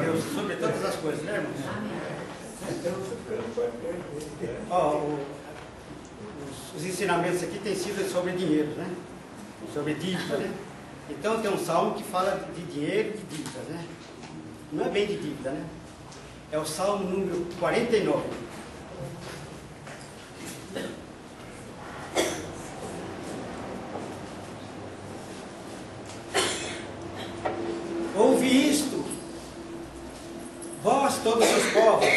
Deus sobre todas as coisas, né, irmãos? Ó, os ensinamentos aqui têm sido sobre dinheiro, né? Sobre dívida, né? Então tem um salmo que fala de dinheiro e de dívida, né? Não é bem de dívida, né? É o salmo número 49. Ouve isto, vós todos os povos,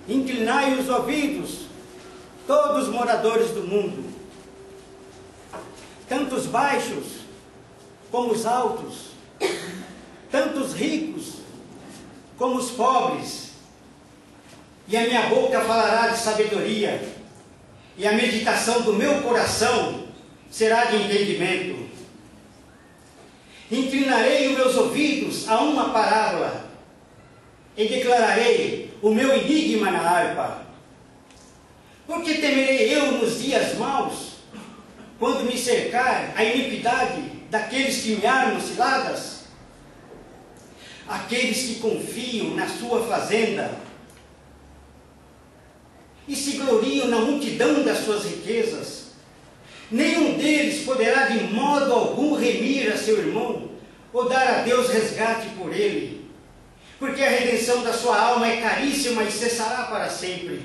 inclinai os ouvidos, todos os moradores do mundo, tanto os baixos como os altos, tanto os ricos como os pobres, e a minha boca falará de sabedoria, e a meditação do meu coração será de entendimento. Inclinarei os meus ouvidos a uma parábola, e declararei o meu enigma na harpa. Porque temerei eu nos dias maus, quando me cercar a iniquidade daqueles que me armam ciladas? Aqueles que confiam na sua fazenda e se gloriam na multidão das suas riquezas, nenhum deles poderá de modo algum remir a seu irmão ou dar a Deus resgate por ele, porque a redenção da sua alma é caríssima e cessará para sempre,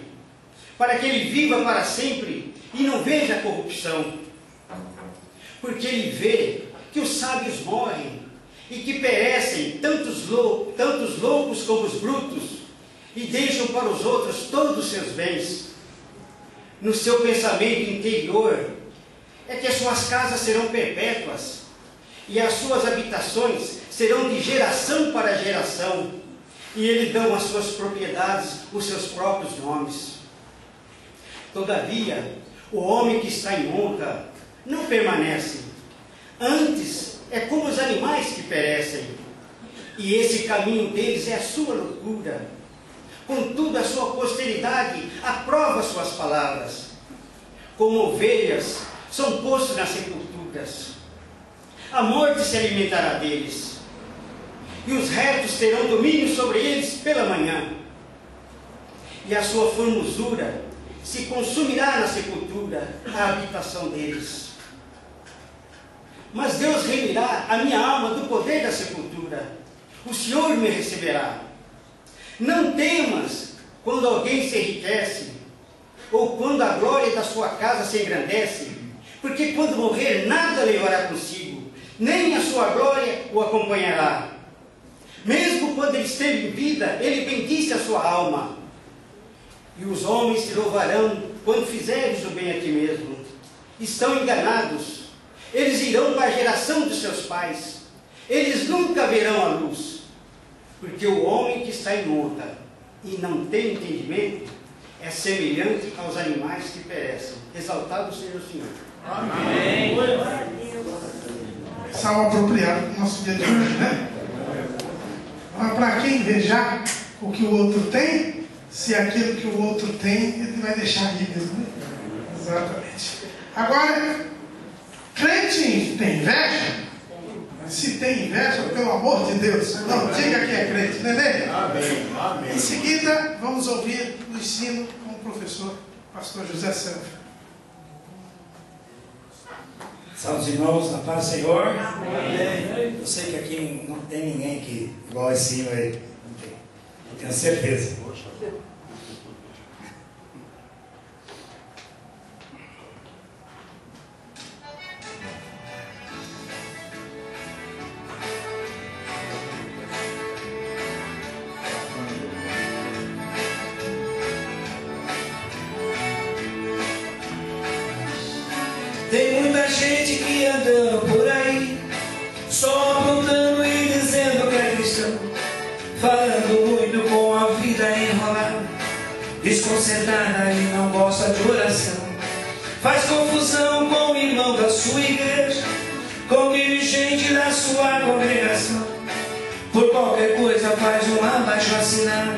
para que ele viva para sempre e não veja a corrupção. Porque ele vê que os sábios morrem e que perecem tantos loucos como os brutos, e deixam para os outros todos os seus bens. No seu pensamento interior é que as suas casas serão perpétuas, e as suas habitações serão de geração para geração, e ele dão às suas propriedades os seus próprios nomes. Todavia, o homem que está em honra não permanece, antes é como os animais que perecem, e esse caminho deles é a sua loucura. Contudo, a sua posteridade aprova suas palavras. Como ovelhas são postos nas sepulturas, a morte se alimentará deles, e os retos terão domínio sobre eles pela manhã, e a sua formosura se consumirá na sepultura, a habitação deles. Mas Deus remirá a minha alma do poder da sepultura, o Senhor me receberá. Não temas quando alguém se enriquece, ou quando a glória da sua casa se engrandece, porque quando morrer nada levará consigo, nem a sua glória o acompanhará. Mesmo quando ele esteve em vida, ele bendisse a sua alma. E os homens te louvarão quando fizeres o bem a ti mesmo. Estão enganados. Eles irão para a geração dos seus pais. Eles nunca verão a luz. Porque o homem que está em honra e não tem entendimento é semelhante aos animais que perecem. Exaltado seja o Senhor. Amém. Salmo apropriado para o nosso dia de hoje, né? Mas para quem invejar o que o outro tem, se aquilo que o outro tem, ele vai deixar ali mesmo, né? Exatamente. Agora, crente tem inveja? Se tem inveja, pelo amor de Deus, não diga que é crente, entendeu? Amém. Amém. Em seguida, vamos ouvir o ensino com o professor, pastor José Santos. Salve, irmãos, na paz do Senhor. Amém. Eu sei que aqui não tem ninguém que igual esse hino aí. Não tem. Eu tenho certeza. Tem muita gente que andando por aí, só apontando e dizendo que é cristão, falando muito com a vida enrolada, desconcertada e não gosta de oração. Faz confusão com o irmão da sua igreja, com o dirigente da sua congregação. Por qualquer coisa faz um abaixo-assinado.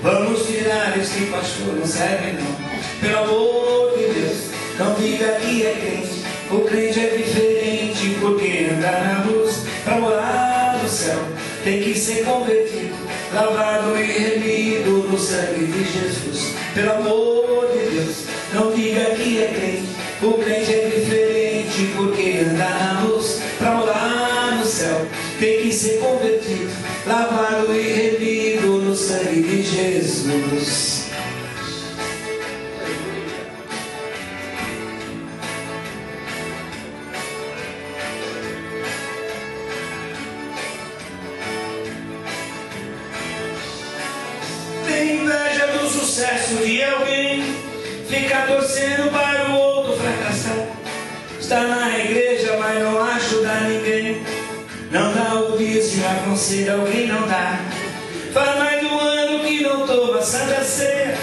Vamos tirar esse pastor, não serve não. Pelo amor de Deus, não diga que é crente. O crente é diferente, porque anda na luz pra morar no céu. tem que ser convertido, lavado e remido no sangue de Jesus. Pelo amor de Deus, não diga que é crente. O crente é diferente porque anda na luz. Para morar no céu, tem que ser convertido, lavado e remido no sangue de Jesus. Tem inveja do sucesso de alguém, fica torcendo para o outro fracassar. Está na igreja, mas não ajuda ninguém. Não dá o dízimo, aconselha alguém, não dá. Faz mais de um ano que não toma Santa Ceia,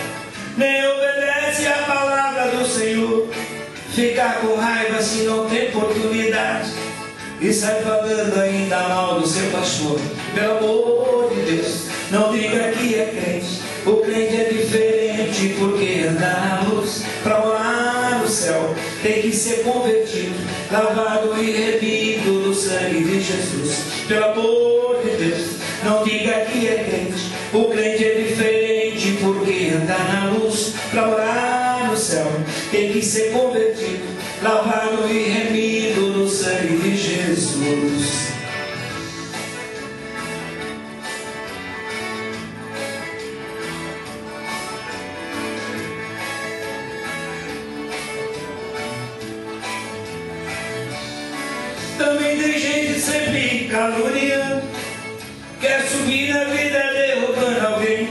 nem obedece a palavra do Senhor. Fica com raiva se não tem oportunidade e sai falando ainda mal do seu pastor. Pelo amor de Deus, não diga que é crente. O crente é diferente porque anda na luz. Para morar no céu, tem que ser convertido, lavado e remido no sangue de Jesus. Pelo amor de Deus, não diga que é crente. O crente é diferente porque anda na luz. Para morar no céu, tem que ser convertido, lavado e remido no sangue de Jesus. Também tem gente sempre caluniando, quer subir na vida derrubando alguém,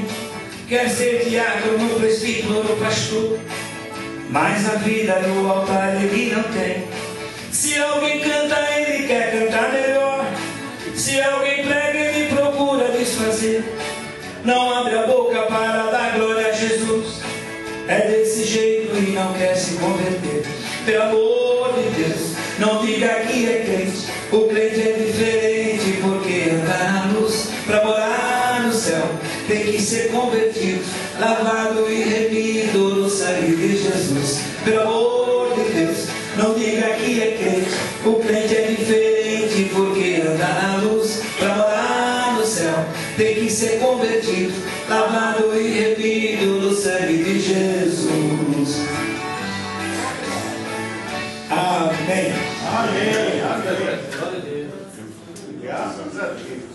quer ser diácono, presbítero, pastor, mas a vida no altar ele não tem. Se alguém canta, ele quer cantar melhor. Se alguém prega, ele procura desfazer. Não abre a boca para dar glória a Jesus. É desse jeito e não quer se converter. Pelo amor de Deus, não diga que é crente. O crente é diferente porque anda na luz. Para morar no céu, tem que ser convertido, lavado e remido no sangue de Jesus. Pelo amor de Deus, não diga que é crente. O crente é diferente porque anda na luz. Para morar no céu, tem que ser convertido, lavado e remido no sangue de Jesus. Amém. Amém. Amém. Graças a Deus.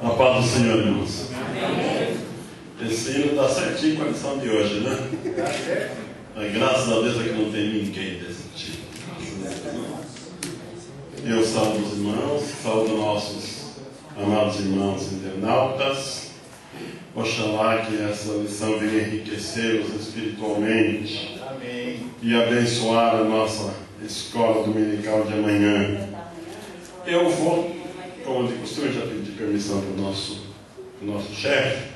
A paz do Senhor, irmãos. Esse hino está certinho com a lição de hoje, né? Mas, graças a Deus é que não tem ninguém desse tipo. Eu saúdo os irmãos, saúdo nossos amados irmãos internautas. Oxalá que essa lição venha enriquecê-los espiritualmente. Amém. E abençoar a nossa escola dominical de amanhã. Eu vou, como de costume, já pedi permissão para o nosso chefe.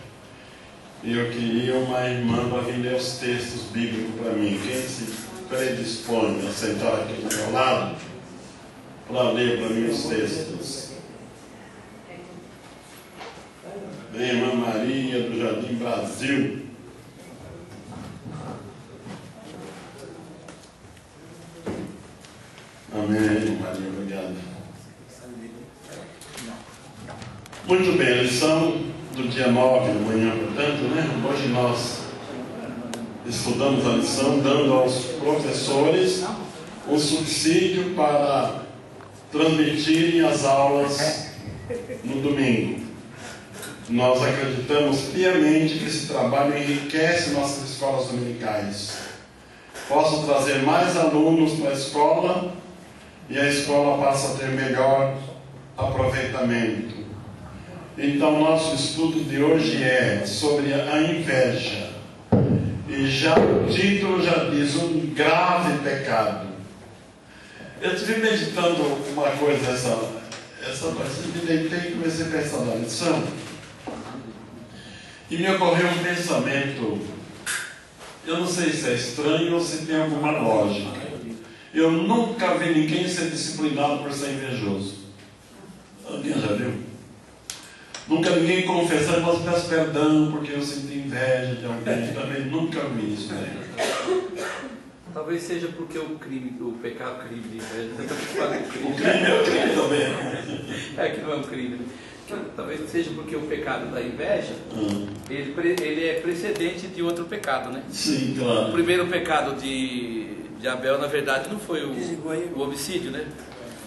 E eu queria uma irmã para vir ler os textos bíblicos para mim. Quem se predispõe a sentar aqui do meu lado para ler para mim os textos? Vem, irmã Maria do Jardim Brasil. Amém, Maria, obrigado. Muito bem, a lição do dia 9 da manhã, portanto, né? Hoje nós estudamos a lição dando aos professores um subsídio para transmitirem as aulas no domingo. Nós acreditamos piamente que esse trabalho enriquece nossas escolas dominicais. Posso trazer mais alunos para a escola e a escola passa a ter melhor aproveitamento. Então, nosso estudo de hoje é sobre a inveja. E já o título já diz, um grave pecado. Eu estive meditando uma coisa essa noite, me deitei e comecei a pensar na lição. E me ocorreu um pensamento, eu não sei se é estranho ou se tem alguma lógica. Eu nunca vi ninguém ser disciplinado por ser invejoso. Alguém já viu? Nunca ninguém confessando, mas peço perdão porque eu senti inveja de alguém. Também nunca vi isso, né? Talvez seja porque o pecado crime de inveja. O crime é o crime também. É que não é um crime. Talvez seja porque o pecado da inveja, ele é precedente de outro pecado, né? Sim, claro. O primeiro pecado de Abel, na verdade, não foi o homicídio, né?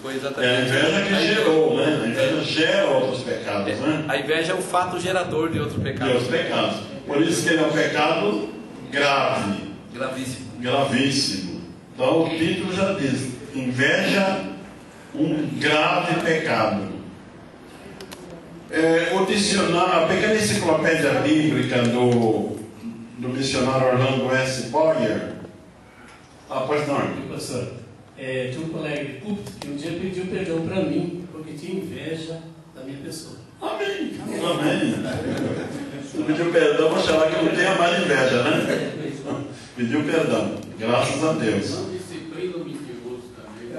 Foi exatamente. É a inveja que gerou, né? A inveja gera outros pecados, né? A inveja é o fato gerador de outro pecado. De outros pecados. Por isso que ele é um pecado grave. Gravíssimo. Gravíssimo. Então o título já diz: inveja, um grave pecado. O dicionário, a pequena enciclopédia bíblica do missionário Orlando S. Boyer. Pois não. Pastor, tinha um colega de púlpito que um dia pediu perdão para mim porque tinha inveja da minha pessoa. Amém. Amém. Você pediu perdão, vou chamar que não tenha mais inveja, né? Pediu perdão. Graças a Deus. Não disciplina o mentiroso também.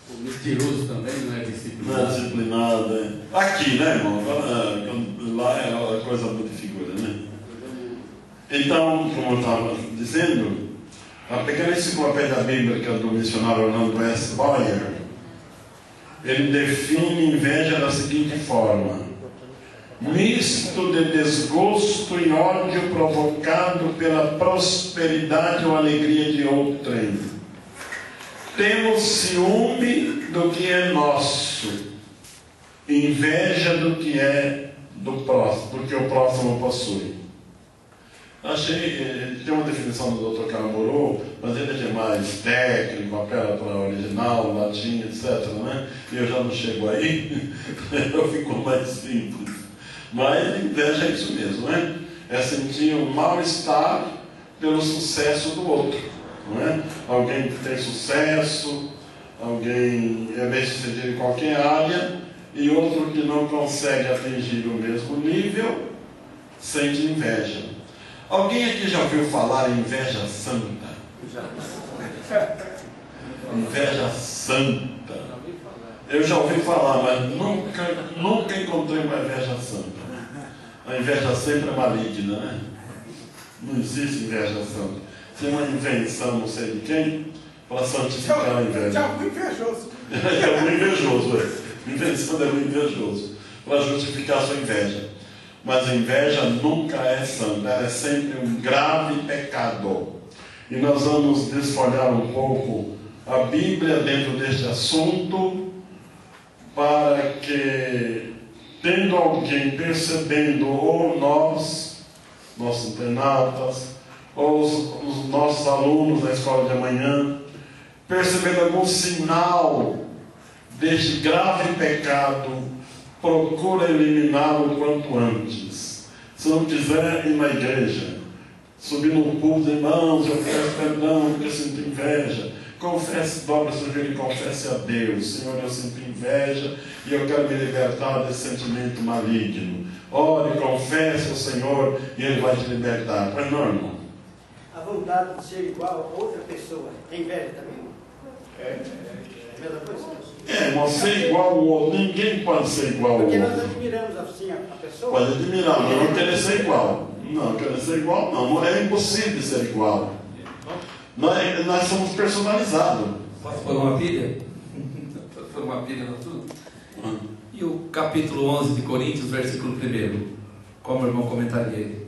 O mentiroso também não é disciplinado. Não é disciplinado. Aqui, né, irmão? Lá é uma coisa muito figura, né? Então, como eu estava dizendo, a pequena enciclopédia bíblica do missionário Orlando S. Boyer, ele define inveja da seguinte forma: misto de desgosto e ódio provocado pela prosperidade ou alegria de outrem. Temos ciúme do que é nosso, inveja do que é do próximo, do que o próximo possui. Achei, tem uma definição do Dr. Caramuru, mas ele é mais técnico, apela para o original, latim, etc., né? E eu já não chego aí, eu fico mais simples. Mas inveja é isso mesmo, né? É sentir um mal-estar pelo sucesso do outro, não é? Alguém que tem sucesso, alguém é bem-sucedido em qualquer área, e outro que não consegue atingir o mesmo nível, sente inveja. Alguém aqui já ouviu falar em inveja santa? Inveja santa. Eu já ouvi falar, mas nunca encontrei uma inveja santa. A inveja sempre é maligna, né? Não existe inveja santa. Isso é uma invenção, não sei de quem, para santificar a inveja. É muito invejoso. É muito invejoso, Invenção é muito invejoso, para justificar a sua inveja. Mas a inveja nunca é santa, ela é sempre um grave pecado. E nós vamos desfolhar um pouco a Bíblia dentro deste assunto, para que, tendo alguém percebendo, ou nós, nossos internautas, ou os nossos alunos da escola de amanhã, percebendo algum sinal deste grave pecado, procura eliminá-lo quanto antes. Se não quiser ir na igreja, subir no púlpito, irmãos, eu peço perdão porque eu sinto inveja. Confesse, dobre o seu joelho e confesse a Deus: Senhor, eu sinto inveja e eu quero me libertar desse sentimento maligno. Ore, confesse ao Senhor e Ele vai te libertar. Mas não, irmão. A vontade de ser igual a outra pessoa é inveja também? É a mesma coisa? Irmão, ser igual ao outro. Ninguém pode ser igual ao outro. Porque nós admiramos assim a pessoa. Pode admirar, mas não querer ser igual. Não, querer ser igual não. É impossível ser igual. Nós somos personalizados. Posso pôr uma pilha? Posso pôr uma pilha no tudo? E o capítulo 11 de Coríntios, versículo 1? Como o irmão comentaria ele?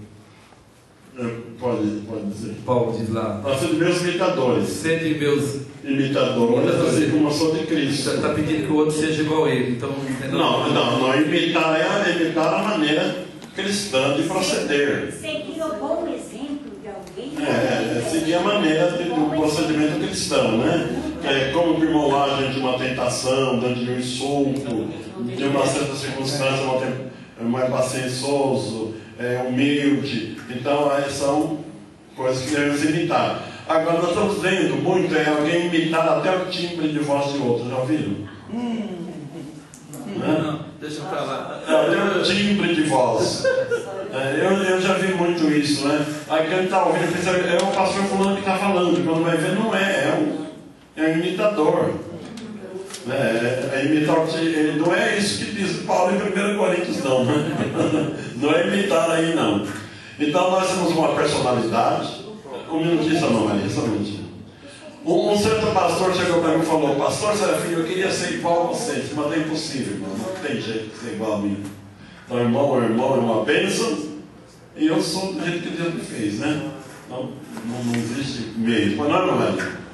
Pode dizer. Paulo diz lá: Nós somos meus imitadores. sede meus Imitadores, assim como eu sou de Cristo. Você está pedindo que o outro seja igual a ele. Então, não. Imitar é imitar a maneira cristã de proceder. Seguir o bom exemplo de alguém. Seguir a maneira do procedimento cristão, né? Como o irmão lá diante de uma tentação, diante de um insulto, de uma certa circunstância, mais paciencioso, humilde. Então, são coisas que devemos imitar. Agora, nós estamos vendo muito alguém imitar até o timbre de voz de outro. Já ouviram? Não, deixa pra lá. Até o timbre de voz. Eu já vi muito isso, né? Aí quem está ouvindo pensa: é o pastor fulano que está falando. Quando vai ver, não é. É um imitador. Imitar não é isso que diz Paulo em 1 Coríntios, não. Não é imitar aí, não. Então nós temos uma personalidade. Um minutinho, só não, Maria, só um minutinho. Um certo pastor chegou para mim e falou: Pastor Serafim, eu queria ser igual a vocês, mas é impossível, irmão. Não tem jeito de ser igual a mim. Então, irmão é uma bênção, e eu sou do jeito que Deus me fez, né? Não existe meio. Mas não é, Maria?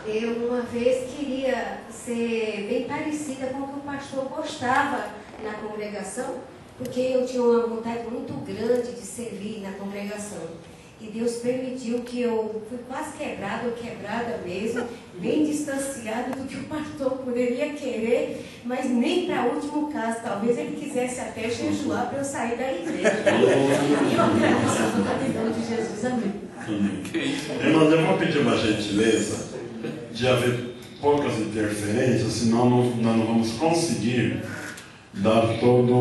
Eu uma vez queria ser bem parecida com o que o pastor gostava na congregação, porque eu tinha uma vontade muito grande de servir na congregação. E Deus permitiu que eu fui quase quebrada mesmo, bem distanciada do que o pastor poderia querer, mas nem para último caso. Talvez ele quisesse até jejuar para eu sair da igreja. E eu agradeço a nome de Jesus. Amém. Irmãos, eu vou pedir uma gentileza de haver poucas interferências, senão nós não vamos conseguir dar todo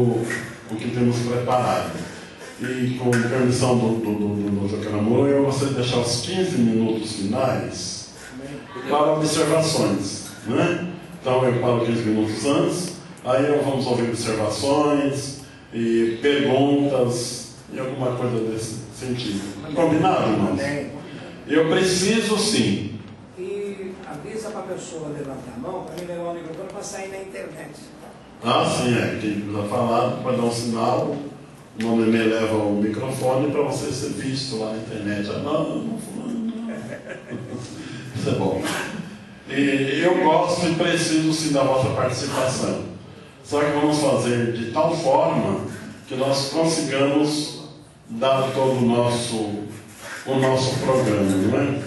o que temos preparado. E com permissão do Dr. Caramuru, eu gostaria de deixar os 15 minutos finais para observações, né? Então eu paro 15 minutos antes, aí vamos ouvir observações e perguntas e alguma coisa desse sentido. Combinado, irmãos? Eu preciso sim. E avisa para a pessoa levantar a mão para mim levar o microfone para sair na internet. Ah, sim, quem precisa falar para dar um sinal. O nome me leva o microfone para você ser visto lá na internet. Não. Isso é bom. E eu gosto e preciso sim da vossa participação. Só que vamos fazer de tal forma que nós consigamos dar todo o nosso programa, não é?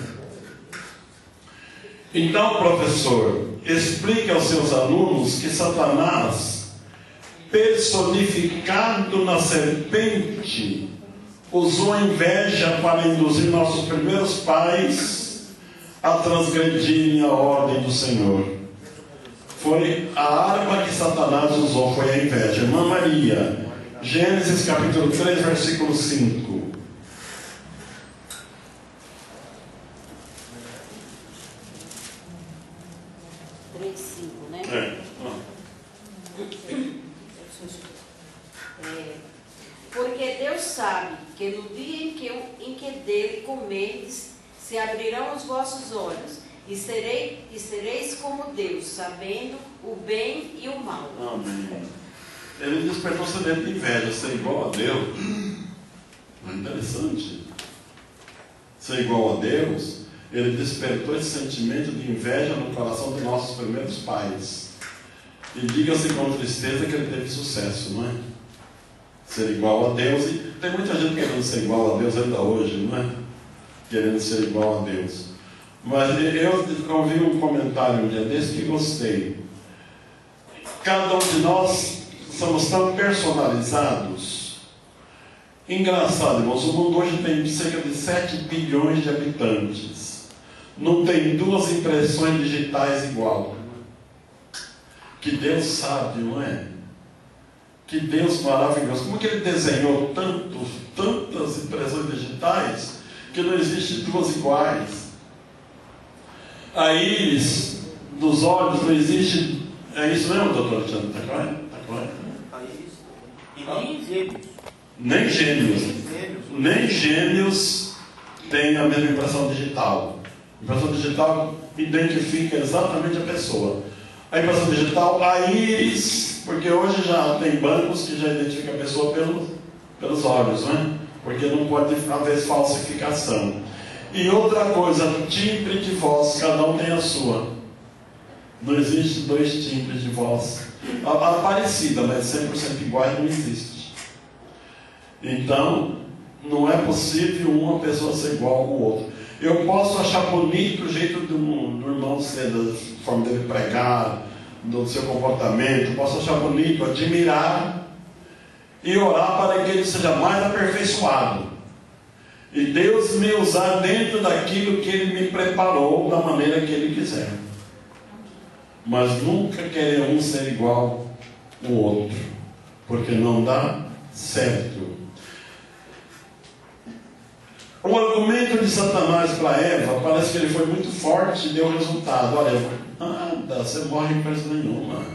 Então, professor, explique aos seus alunos que Satanás, personificado na serpente, usou a inveja para induzir nossos primeiros pais a transgredirem a ordem do Senhor. Foi a arma que Satanás usou, foi a inveja. Irmã Maria, Gênesis capítulo 3, versículo 5. Porque Deus sabe que no dia em que dele comerdes, se abrirão os vossos olhos, e sereis como Deus, sabendo o bem e o mal. Amém. Ele despertou sentimento de inveja, ser igual a Deus. É interessante. Ser igual a Deus, ele despertou esse sentimento de inveja no coração dos nossos primeiros pais. E diga-se com tristeza que ele teve sucesso, não é? Ser igual a Deus, e tem muita gente querendo ser igual a Deus ainda hoje, não é? Querendo ser igual a Deus. Mas eu ouvi um comentário um dia desse que gostei. Cada um de nós somos tão personalizados. Engraçado, irmãos, o mundo hoje tem cerca de 7 bilhões de habitantes. Não tem 2 impressões digitais igual. Que Deus sabe, não é? Que Deus maravilhoso. Como que ele desenhou tantas impressões digitais que não existe 2 iguais? A íris dos olhos não existe. É isso mesmo, doutor Alexandre? Está correto? E nem gêmeos. Nem gêmeos têm a mesma impressão digital. A impressão digital identifica exatamente a pessoa. A impressão digital, a íris, porque hoje já tem bancos que já identificam a pessoa pelos olhos, né? Porque não pode haver falsificação. E outra coisa, timbre de voz, cada um tem a sua. Não existe 2 timbres de voz. A parecida, mas 100% iguais não existe. Então, não é possível uma pessoa ser igual ao outro. Eu posso achar bonito o jeito do irmão ser, da forma dele pregar, do seu comportamento, posso achar bonito, admirar e orar para que ele seja mais aperfeiçoado. E Deus me usar dentro daquilo que Ele me preparou da maneira que Ele quiser. Mas nunca querer um ser igual ao outro, porque não dá certo. O argumento de Satanás para Eva, parece que ele foi muito forte e deu resultado. Olha, nada, você morre em coisa nenhuma.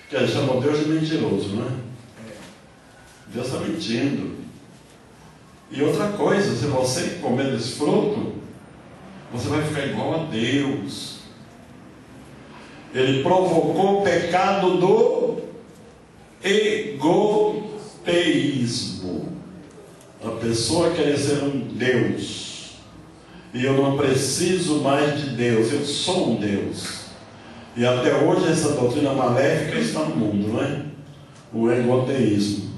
Que a gente chama Deus de mentiroso, não é? Deus está mentindo. E outra coisa, se você comer desse fruto, você vai ficar igual a Deus. Ele provocou o pecado do egoteísmo. A pessoa quer ser um Deus. E eu não preciso mais de Deus, eu sou um Deus. E até hoje essa doutrina maléfica está no mundo, não é? O egoteísmo.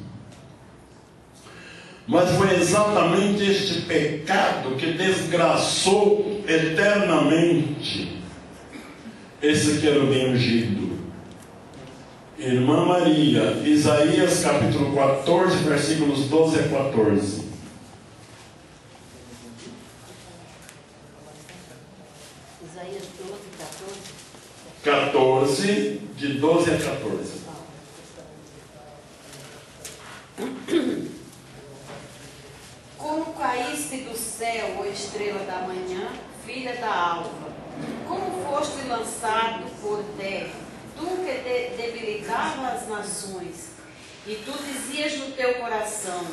Mas foi exatamente este pecado que desgraçou eternamente esse querubim ungido. Irmã Maria, Isaías capítulo 14, versículos 12 a 14. Isaías 12, 14. 14, de 12 a 14. Como caíste do céu, ó estrela da manhã, filha da alva, como foste lançado por terra, tu que debilitava as nações, e tu dizias no teu coração: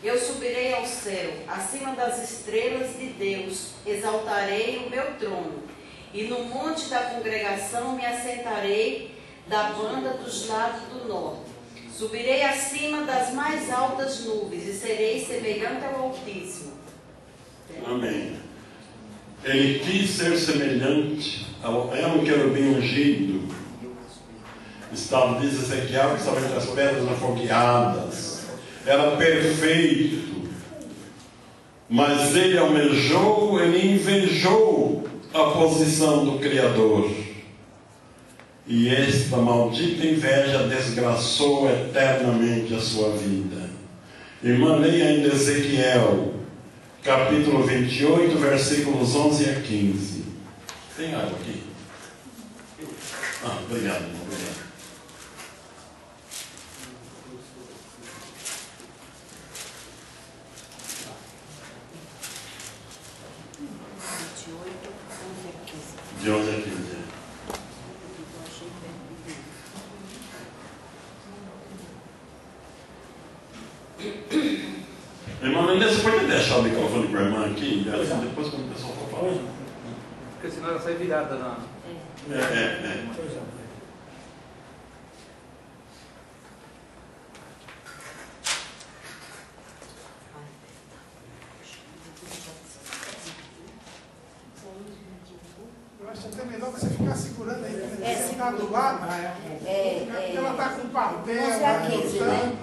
eu subirei ao céu, acima das estrelas de Deus, exaltarei o meu trono, e no monte da congregação me assentarei da banda dos lados do norte. Subirei acima das mais altas nuvens e serei semelhante ao Altíssimo. Amém. Ele quis ser semelhante era um querubim ungido. Estava, diz Ezequiel, que estava entre as pedras afogueadas. Era perfeito. Mas ele almejou, ele invejou a posição do Criador. E esta maldita inveja desgraçou eternamente a sua vida. Irmã, leia ainda Ezequiel, capítulo 28, versículos 11 a 15. Tem água aqui? Obrigado, irmão, obrigado. De 11 a 15. Irmão, ainda você pode deixar o microfone para a irmã aqui? Depois, quando o pessoal for falar. Porque senão ela sai virada na. Eu acho até melhor você ficar segurando aí, porque você está do lado, porque ela está com papel. 11 a 15, né?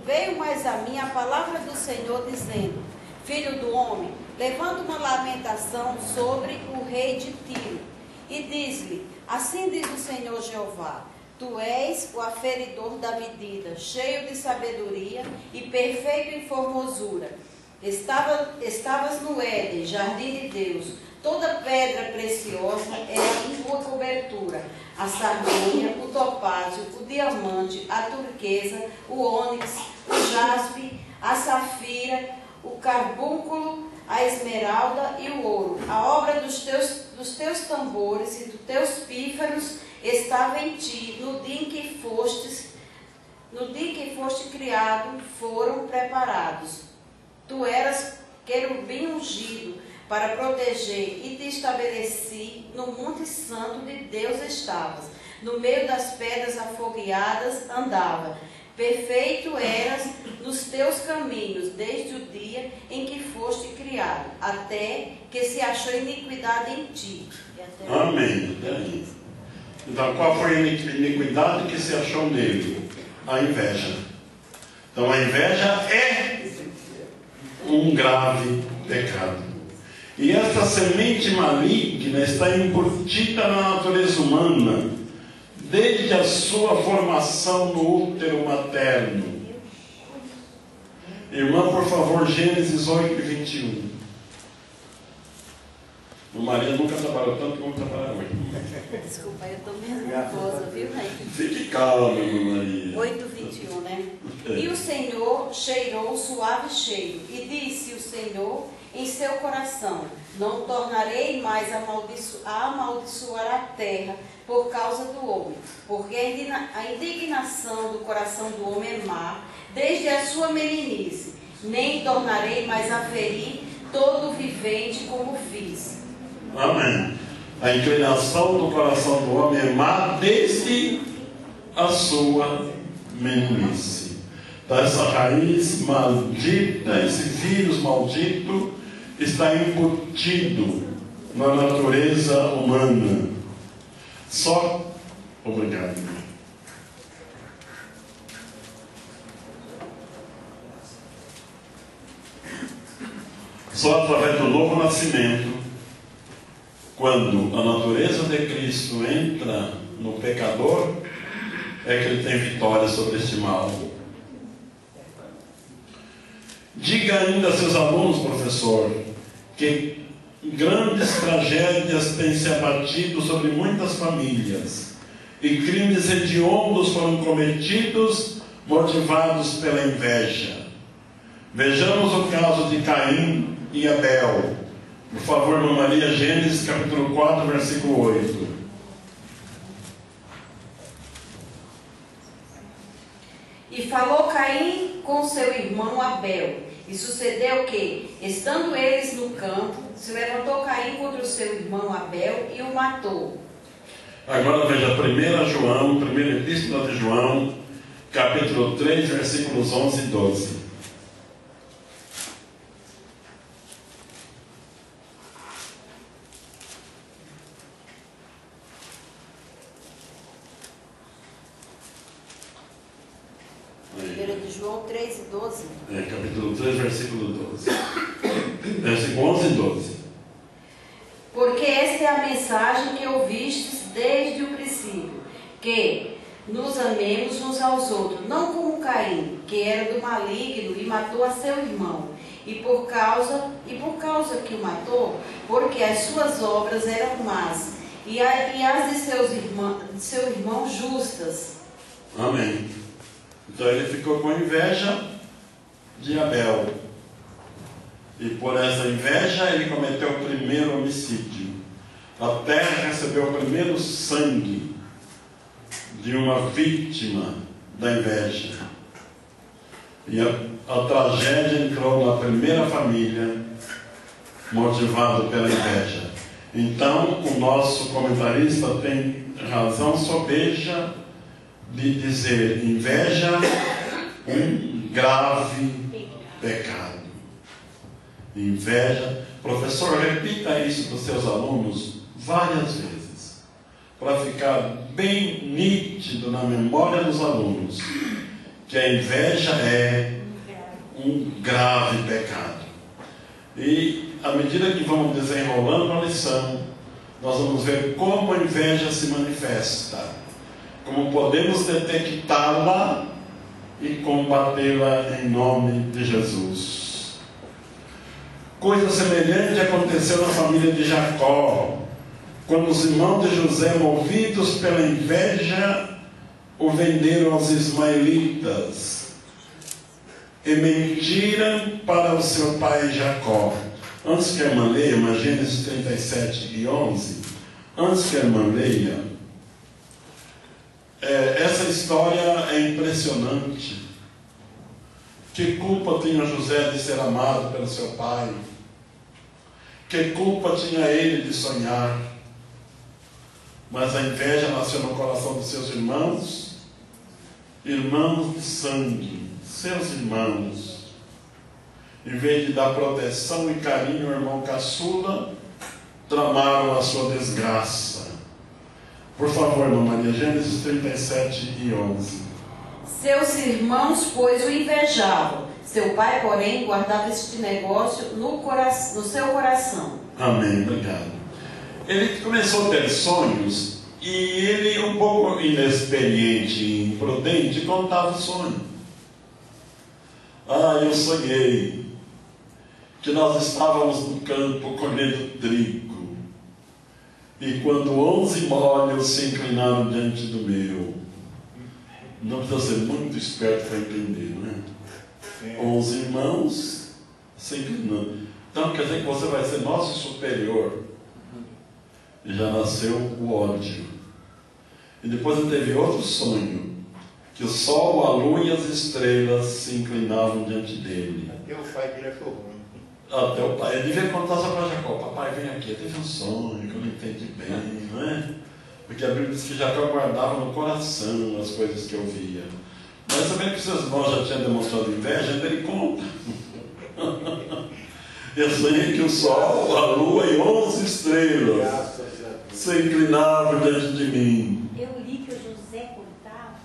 Veio mais a mim a palavra do Senhor, dizendo: filho do homem, levanta uma lamentação sobre o rei de Tiro, e diz-lhe: assim diz o Senhor Jeová: tu és o aferidor da medida, cheio de sabedoria e perfeito em formosura. Estavas no Éden, jardim de Deus. Toda pedra preciosa era em tua cobertura: a sardônia, o topázio, o diamante, a turquesa, o ônix, o jaspe, a safira, o carbúnculo, a esmeralda e o ouro. A obra dos teus tambores e dos teus pífaros estava em ti no dia em que foste criado, foram preparados. Tu eras querubim ungido para proteger, e te estabeleci no monte santo de Deus estavas. No meio das pedras afogueadas andava. Perfeito eras nos teus caminhos, desde o dia em que foste criado, até que se achou iniquidade em ti. Amém. Então, qual foi a iniquidade que se achou nele? A inveja. Então, a inveja é um grave pecado. E esta semente maligna está embutida na natureza humana, desde a sua formação no útero materno. Irmã, por favor, Gênesis 8, 21. Maria nunca trabalhou tanto como trabalha hoje. Desculpa, eu estou meio nervosa, viu, né? Fique calma, Maria. 8:21, né? E o Senhor cheirou suave cheiro, e disse o Senhor em seu coração: não tornarei mais a amaldiçoar a terra por causa do homem, porque a indignação do coração do homem é má, desde a sua meninice, nem tornarei mais a ferir todo vivente como fiz. Amém. A inclinação do coração do homem é má desde a sua meninice. Então, essa raiz maldita, esse vírus maldito, está embutido na natureza humana. Obrigado. Só através do novo nascimento, quando a natureza de Cristo entra no pecador, é que ele tem vitória sobre este mal. Diga ainda a seus alunos, professor, que grandes tragédias têm se abatido sobre muitas famílias e crimes hediondos foram cometidos motivados pela inveja. Vejamos o caso de Caim e Abel. Por favor, Irmã Maria, Gênesis capítulo 4, versículo 8. E falou Caim com seu irmão Abel. E sucedeu que, estando eles no campo, se levantou Caim contra o seu irmão Abel e o matou. Agora veja 1 João, primeira epístola de João, capítulo 3, versículos 11 e 12. João 3 e 12. Capítulo 3, versículo 12. Versículo 11 e 12. Porque esta é a mensagem que ouvistes desde o princípio, que nos amemos uns aos outros, não como Caim, que era do maligno e matou a seu irmão. E por causa que o matou, porque as suas obras eram más, e as de seu irmão justas. Amém. Então ele ficou com inveja de Abel. E por essa inveja ele cometeu o primeiro homicídio. A terra recebeu o primeiro sangue de uma vítima da inveja. E a tragédia entrou na primeira família, motivado pela inveja. Então o nosso comentarista tem razão sobeja de dizer: inveja, um grave pecado. Inveja. Professor, repita isso para os seus alunos várias vezes, para ficar bem nítido na memória dos alunos que a inveja é um grave pecado. E à medida que vamos desenrolando a lição, nós vamos ver como a inveja se manifesta, como podemos detectá-la e combatê-la em nome de Jesus. Coisa semelhante aconteceu na família de Jacó, quando os irmãos de José, movidos pela inveja, o venderam aos ismaelitas e mentiram para o seu pai Jacó. Antes que a irmã leia, Gênesis 37 e 11, antes que a irmã leia, essa história é impressionante. Que culpa tinha José de ser amado pelo seu pai? Que culpa tinha ele de sonhar? Mas a inveja nasceu no coração dos seus irmãos, irmãos de sangue, seus irmãos. Em vez de dar proteção e carinho ao irmão caçula, tramaram a sua desgraça. Por favor, irmã Maria, Gênesis 37 e 11. Seus irmãos, pois, o invejavam. Seu pai, porém, guardava este negócio no seu coração. Amém, obrigado. Ele começou a ter sonhos e ele, um pouco inexperiente e imprudente, contava o sonho. Eu sonhei que nós estávamos no campo colhendo trigo. E quando 11 olhos se inclinaram diante do meu, não precisa ser muito esperto para entender, não é? 11 irmãos se inclinando. Então quer dizer que você vai ser nosso superior. E já nasceu o ódio. E depois ele teve outro sonho, que o sol, a lua e as estrelas se inclinavam diante dele. Até o pai dele achou ruim. Até o pai. Ele devia contar só para Jacó: papai, vem aqui, eu tive um sonho que eu não entendi bem, não é? Porque a Bíblia diz que Jacó guardava no coração as coisas que eu via. Mas sabendo que seus irmãos já tinham demonstrado inveja, então ele conta. Eu sonhei que o sol, a lua e 11 estrelas se inclinavam diante de mim. Eu li que o José contava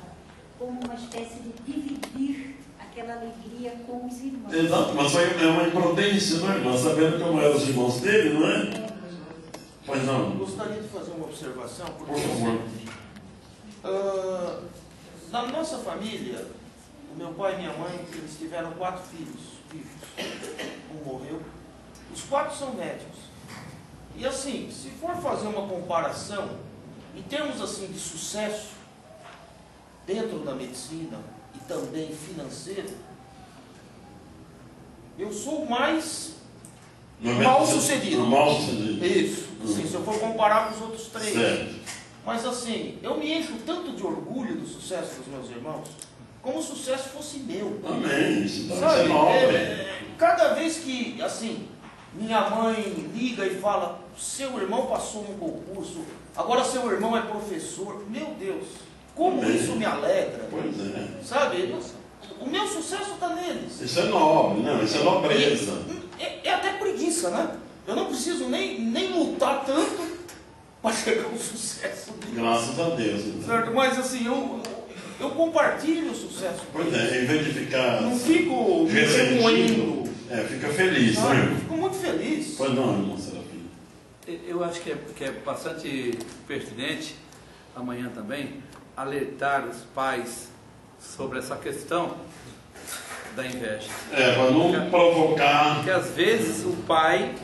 como uma espécie de dividir aquela alegria com os irmãos. Exato, mas foi uma imprudência, não é, irmã? Sabendo como eram os irmãos dele, não é? Pois não. Gostaria de fazer uma observação. Por favor. Na nossa família, o meu pai e minha mãe, eles tiveram 4 filhos vivos. Um morreu. Os 4 são médicos. E assim, se for fazer uma comparação, em termos assim de sucesso, dentro da medicina e também financeiro, eu sou o mais mal sucedido. Mal sucedido. Isso. Assim, se eu for comparar com os outros 3. Certo. Mas assim, eu me encho tanto de orgulho do sucesso dos meus irmãos, como se o sucesso fosse meu. Amém. Isso Sabe? nobre. Cada vez que, assim, minha mãe liga e fala: seu irmão passou num concurso, agora seu irmão é professor. Meu Deus, como Amém. isso me alegra. Pois é. Sabe? O meu sucesso está neles. Isso é nobre, não, isso é nobreza. É até preguiça, né? Eu não preciso nem lutar tanto para chegar ao sucesso deles. Graças a Deus. Então. Certo? Mas assim, eu compartilho o sucesso. Pois é, em vez de ficar. Não fico remoendo. Fica feliz, não é? Fico muito feliz. Pois não, irmão Serafim. Eu acho que é bastante pertinente, amanhã também, alertar os pais sobre essa questão da inveja. Para não provocar. Porque às vezes o pai.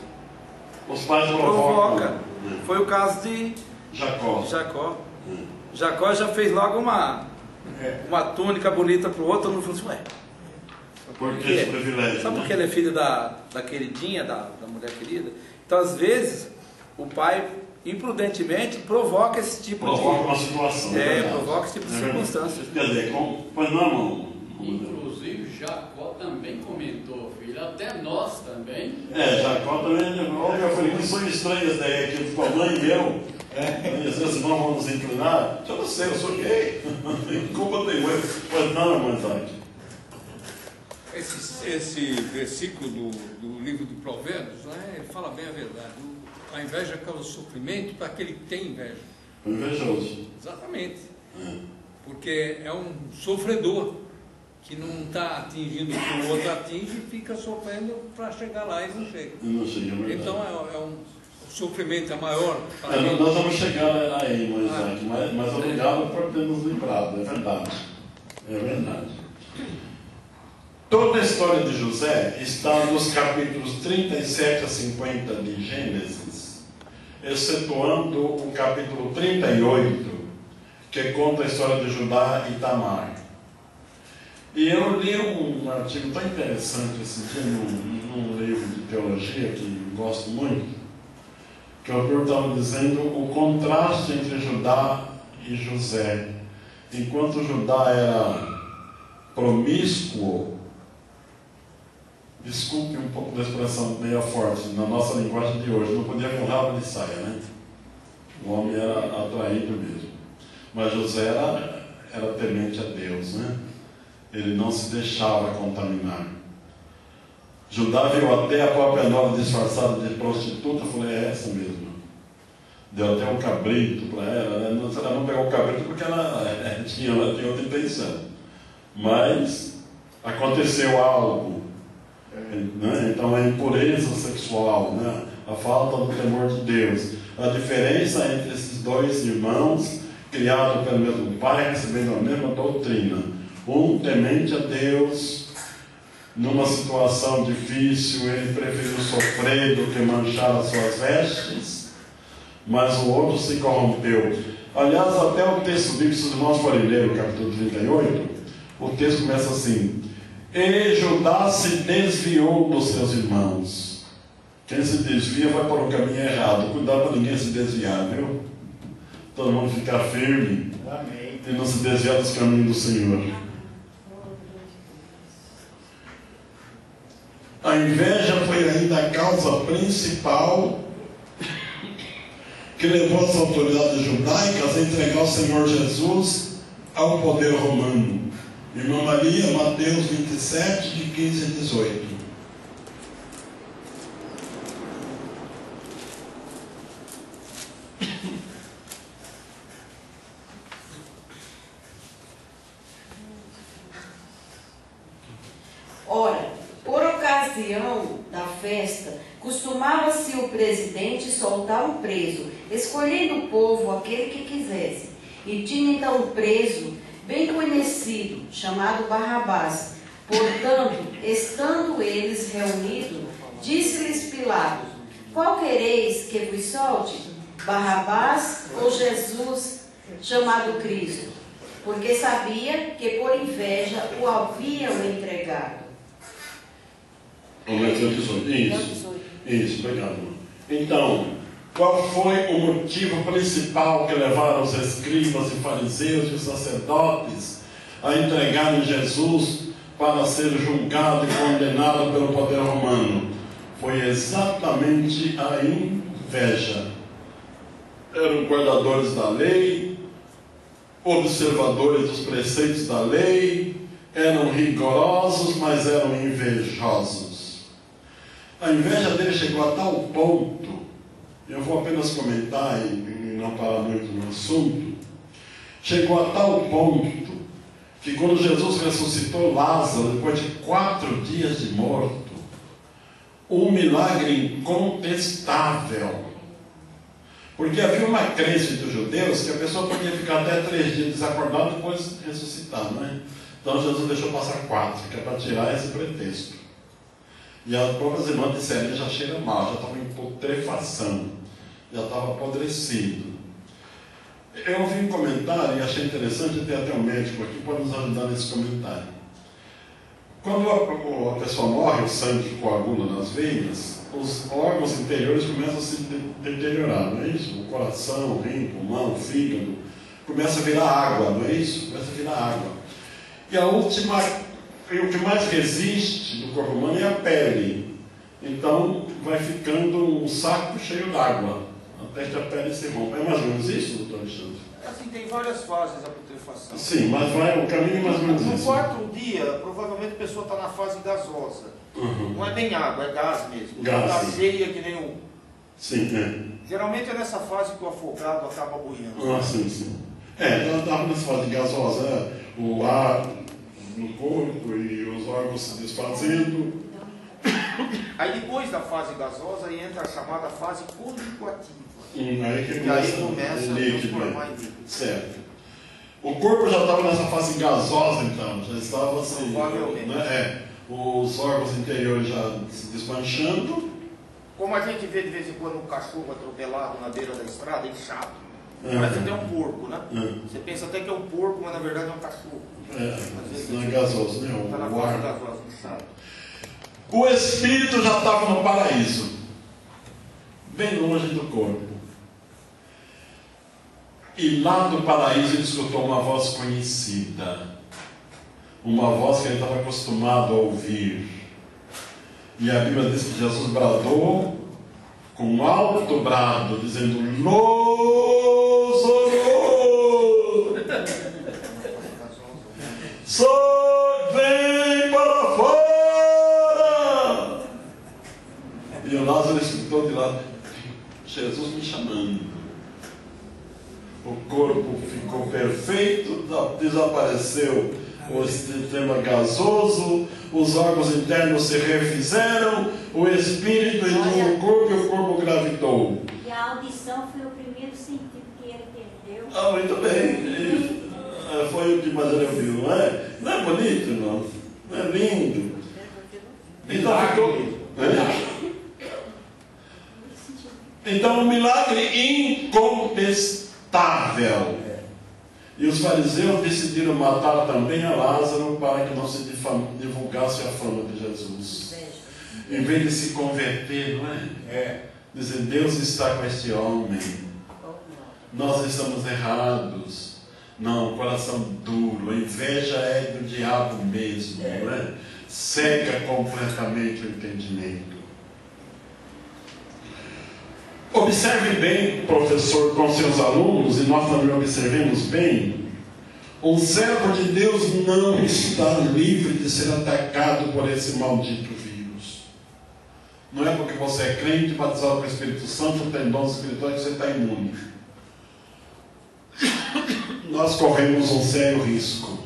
Os pais provocam. Foi o caso de Jacó. Jacó já fez logo uma túnica bonita para o outro, não falou assim: ué. Porque esse privilégio. Sabe porque ele é filho da queridinha, da mulher querida? Então, às vezes, o pai, imprudentemente, provoca esse tipo uma situação. Provoca esse tipo de circunstâncias. Quer dizer, pois não, irmão? Inclusive, Jacó também comentou, filho, até nós também. Jacó também. Olha, eu falei: que sonho estranho esse daí aqui, com a mãe e eu. Esses irmãos vão nos inclinar. Eu não sei, eu sou gay. Como tem eu? Pois não, irmão Isaac. Esse versículo do livro de Provérbios, ele fala bem a verdade. A inveja causa sofrimento para aquele que tem inveja. Invejoso. Exatamente. Porque é um sofredor que não está atingindo o que o outro atinge e fica sofrendo para chegar lá e não chega. Então o sofrimento é maior. Nós vamos chegar aí, mas obrigado por ter nos lembrado, é verdade. É verdade. Toda a história de José está nos capítulos 37 a 50 de Gênesis, excetuando o capítulo 38, que conta a história de Judá e Tamar. E eu li um artigo tão interessante esse dia num livro de teologia que gosto muito, que o autor estava dizendo o contraste entre Judá e José. Enquanto Judá era promíscuo, desculpe um pouco da expressão meio forte, na nossa linguagem de hoje, não podia com rabo de saia, né? O homem era atraído mesmo. Mas José era temente a Deus, né? Ele não se deixava contaminar. Judá viu até a própria nora disfarçada de prostituta, eu falei: é essa mesmo. Deu até um cabrito para ela, né? Ela não pegou o cabrito porque ela tinha outra intenção. Mas aconteceu algo. Né? Então a impureza sexual, né? A falta do temor de Deus, a diferença entre esses dois irmãos criados pelo mesmo pai, recebendo a mesma doutrina, um temente a Deus, numa situação difícil ele preferiu sofrer do que manchar as suas vestes, mas o outro se corrompeu. Aliás, até o texto bíblico, se os irmãos forem ler o capítulo 38, o texto começa assim: e Judá se desviou dos seus irmãos. Quem se desvia vai para o caminho errado. Cuidado para ninguém se desviar, viu? Todo mundo ficar firme. Amém. E não se desviar dos caminhos do Senhor. A inveja foi ainda a causa principal que levou as autoridades judaicas a entregar o Senhor Jesus ao poder romano. Irmã Maria, Mateus 27, de 15 a 18. Ora, por ocasião da festa, costumava-se o presidente soltar um preso, escolhendo o povo aquele que quisesse. E tinha então um preso bem conhecido, chamado Barrabás. Portanto, estando eles reunidos, disse-lhes Pilato: qual quereis que vos solte? Barrabás ou Jesus, chamado Cristo? Porque sabia que por inveja o haviam entregado. Isso, obrigado. Então, qual foi o motivo principal que levaram os escribas e fariseus e os sacerdotes a entregarem Jesus para ser julgado e condenado pelo poder romano? Foi exatamente a inveja. Eram guardadores da lei, observadores dos preceitos da lei, eram rigorosos, mas eram invejosos. A inveja dele chegou a tal ponto, eu vou apenas comentar e não parar muito no assunto, chegou a tal ponto que quando Jesus ressuscitou Lázaro, depois de 4 dias de morto, um milagre incontestável, porque havia uma crença dos judeus que a pessoa podia ficar até 3 dias desacordada e depois ressuscitar, não é? Então Jesus deixou passar 4, que é para tirar esse pretexto. E as próprias irmãs disseram: ele já cheira mal, já estava em putrefação, já estava apodrecido. Eu ouvi um comentário e achei interessante, tem até um médico aqui que pode nos ajudar nesse comentário. Quando a pessoa morre, o sangue coagula nas veias, os órgãos interiores começam a se deteriorar, não é isso? O coração, o rim, o pulmão, o fígado, começa a virar água, não é isso? Começa a virar água. E o que mais resiste do corpo humano é a pele. Então vai ficando um saco cheio d'água, até que a pele se rompa. É mais ou menos isso, doutor Alexandre? Assim, tem várias fases a putrefação. Sim, mas o caminho é mais ou menos isso. No 4º dia, provavelmente a pessoa está na fase gasosa. Uhum. Não é bem água, é gás mesmo. Está cheia que nem o... Sim, é. Geralmente é nessa fase que o afogado acaba boiando. Ah, sim, sim. Ela estava nessa fase gasosa, o ar no corpo e os órgãos se desfazendo. Aí depois da fase gasosa, aí entra a chamada fase conjugativa. Aí que começa a transformar em líquido. Certo. O corpo já estava nessa fase gasosa, então, já estava assim, né? Os órgãos interiores já se desmanchando. Como a gente vê de vez em quando um cachorro atropelado na beira da estrada, inchado. Parece até um porco, né? Você pensa até que é um porco, mas na verdade é um cachorro. Não é gasoso, né? Está na fase gasosa, inchado. O espírito já estava no paraíso, bem longe do corpo. E lá do paraíso ele escutou uma voz conhecida, uma voz que ele estava acostumado a ouvir. E a Bíblia diz que Jesus bradou com um alto brado, dizendo: vem para fora! E o Lázaro escutou de lá: Jesus me chamando. O corpo ficou perfeito, desapareceu o sistema gasoso, os órgãos internos se refizeram, o espírito entrou no corpo e o corpo gravidou. E a audição foi o primeiro sentido que ele perdeu. Ah, muito bem. Foi o que mais ele ouviu, não é? Não é bonito, irmão? Não é lindo? Então ficou. Então, um milagre incontestável. E os fariseus decidiram matar também a Lázaro para que não se divulgasse a fama de Jesus. Em vez de se converter, não é? Dizer, Deus está com este homem. Nós estamos errados. Não, coração duro. A inveja é do diabo mesmo, não é? Cega completamente o entendimento. Observe bem, professor, com seus alunos, e nós também observemos bem, um servo de Deus não está livre de ser atacado por esse maldito vírus. Não é porque você é crente, batizado com o Espírito Santo, tem dons espirituais, que você está imune. Nós corremos um sério risco.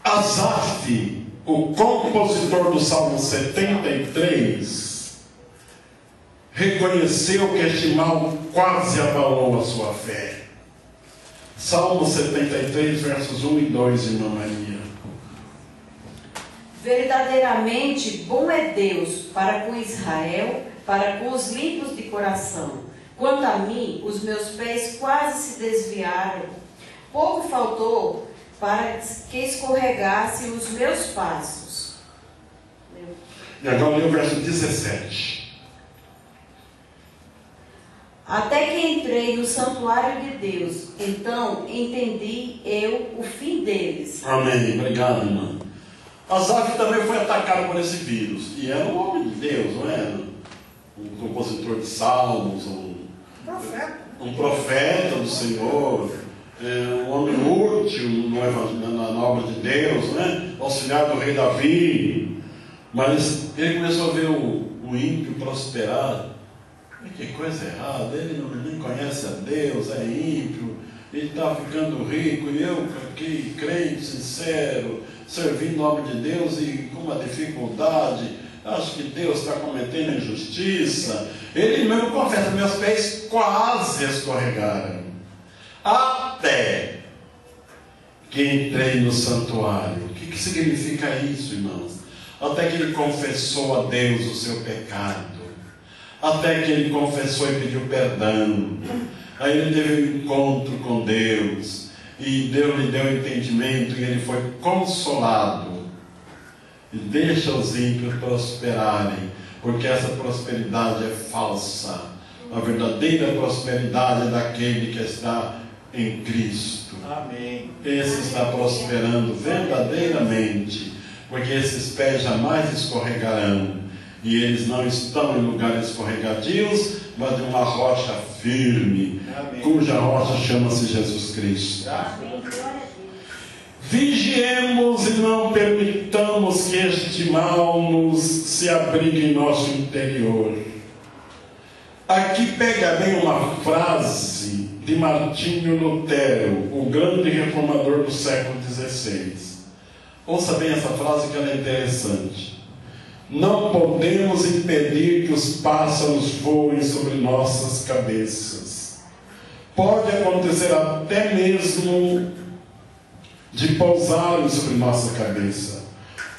Asaf, o compositor do Salmo 73, reconheceu que este mal quase abalou a sua fé. Salmo 73, versos 1 e 2, irmã Maria. Verdadeiramente bom é Deus para com Israel, para com os limpos de coração. Quanto a mim, os meus pés quase se desviaram. Pouco faltou para que escorregassem os meus passos. E agora lê o verso 17. Até que entrei no santuário de Deus, então entendi eu o fim deles. Amém. Obrigado, irmã. Asaf também foi atacado por esse vírus. E era um homem de Deus, não era? Um compositor de salmos, um profeta do Senhor, um homem útil na obra de Deus, né? Auxiliar do rei Davi. Mas ele começou a ver o ímpio prosperar. Que coisa errada, ele nem conhece a Deus, é ímpio, ele está ficando rico, e eu aqui, crente, sincero, servindo o nome de Deus e com uma dificuldade, acho que Deus está cometendo injustiça. Ele mesmo confessa, meus pés quase escorregaram, até que entrei no santuário. O que significa isso, irmãos? Até que ele confessou a Deus o seu pecado. Até que ele confessou e pediu perdão. Aí ele teve um encontro com Deus. E Deus lhe deu entendimento e ele foi consolado. E deixa os ímpios prosperarem, porque essa prosperidade é falsa. A verdadeira prosperidade é daquele que está em Cristo. Amém. Esse está prosperando verdadeiramente, porque esses pés jamais escorregarão. E eles não estão em lugares escorregadios, mas de uma rocha firme. Amém. Cuja rocha chama-se Jesus Cristo. Amém. Vigiemos e não permitamos que este mal se abrigue em nosso interior. Aqui pega bem uma frase de Martinho Lutero, o grande reformador do século XVI. Ouça bem essa frase que ela é interessante. Não podemos impedir que os pássaros voem sobre nossas cabeças. Pode acontecer até mesmo de pousarem sobre nossa cabeça,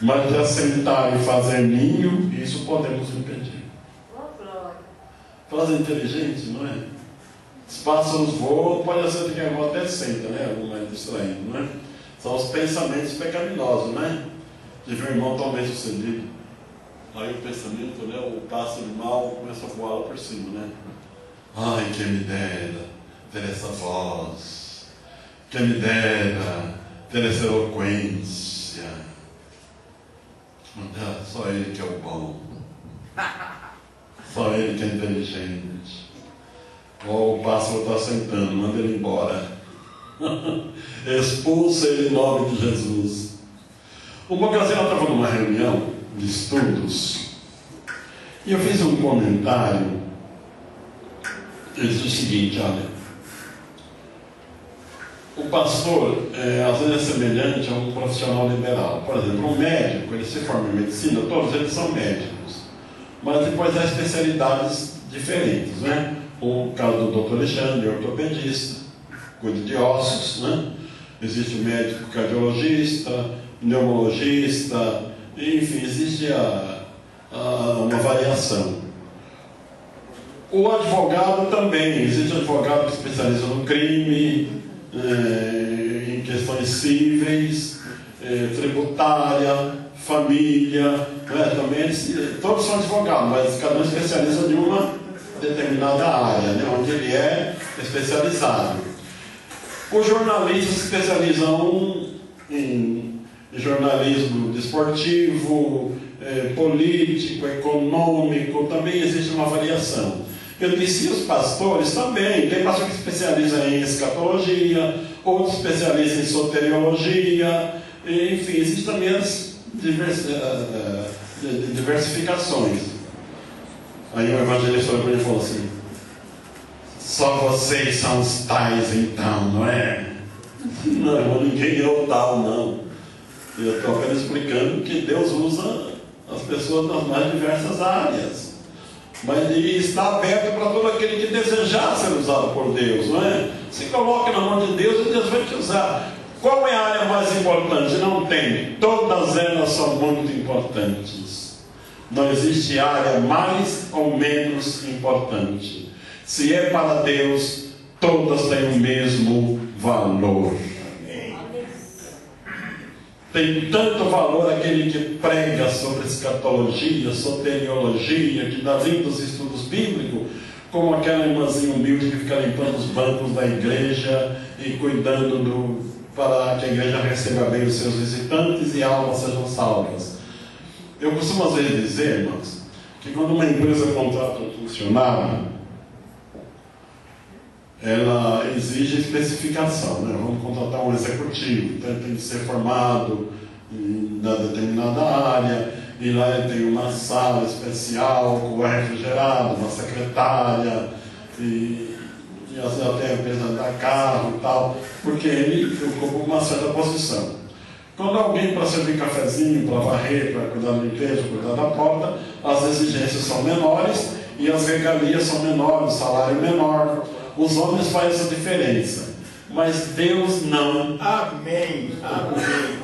mas de assentar e fazer ninho, isso podemos impedir. Frase inteligente, não é? Os pássaros voam, pode ser que a até senta, né? Alguma distraindo, não é? São os pensamentos pecaminosos, né? De ver o irmão tão bem sucedido. Aí o pensamento, né, o pássaro mal começa a voar lá por cima, né? Ai, quem me dera ter essa voz, quem me dera ter essa eloquência. Só ele que é o bom, só ele que é inteligente. O pássaro está sentando, manda ele embora. Expulsa ele em nome de Jesus. Uma ocasião eu estava numa reunião de estudos, e eu fiz um comentário. Eu disse o seguinte: olha, o pastor às vezes é semelhante a um profissional liberal. Por exemplo, um médico, ele se forma em medicina, todos eles são médicos, mas depois há especialidades diferentes, né? O caso do Dr. Alexandre, ortopedista, cuida de ossos, né? Existe o médico cardiologista, neumologista, enfim, existe uma variação. O advogado também, existe advogado que especializa no crime, em questões cíveis, tributária, família, também todos são advogados, mas cada um especializa de uma determinada área, né, onde ele é especializado. Os jornalistas se especializam em jornalismo desportivo, político, econômico, também existe uma variação. Eu disse, os pastores também, tem pastor que especializa em escatologia, outros especializam em soteriologia, enfim, existem também as diversificações. Aí o evangelista olhou para ele e falou assim: só vocês são os tais então, não é? Não, ninguém é o tal, não. Eu estou apenas explicando que Deus usa as pessoas nas mais diversas áreas. Mas ele está aberto para todo aquele que desejar ser usado por Deus, não é? Se coloque na mão de Deus e Deus vai te usar. Qual é a área mais importante? Não tem. Todas elas são muito importantes. Não existe área mais ou menos importante. Se é para Deus, todas têm o mesmo valor. Tem tanto valor aquele que prega sobre escatologia, soteriologia, que dá lindos estudos bíblicos, como aquela irmãzinha humilde que fica limpando os bancos da igreja e cuidando para que a igreja receba bem os seus visitantes e almas sejam salvas. Eu costumo às vezes dizer, irmãos, que quando uma empresa contrata um funcionário, ela exige especificação, né? Vamos contratar um executivo, então ele tem que ser formado na determinada área, e lá ele tem uma sala especial com ar refrigerado, uma secretária, e até a empresa da carro e tal, porque ele ocupa uma certa posição. Quando alguém para servir cafezinho, para varrer, para cuidar da limpeza, cuidar da porta, as exigências são menores e as regalias são menores, o salário é menor. Os homens fazem essa diferença, mas Deus não. Amém. Amém.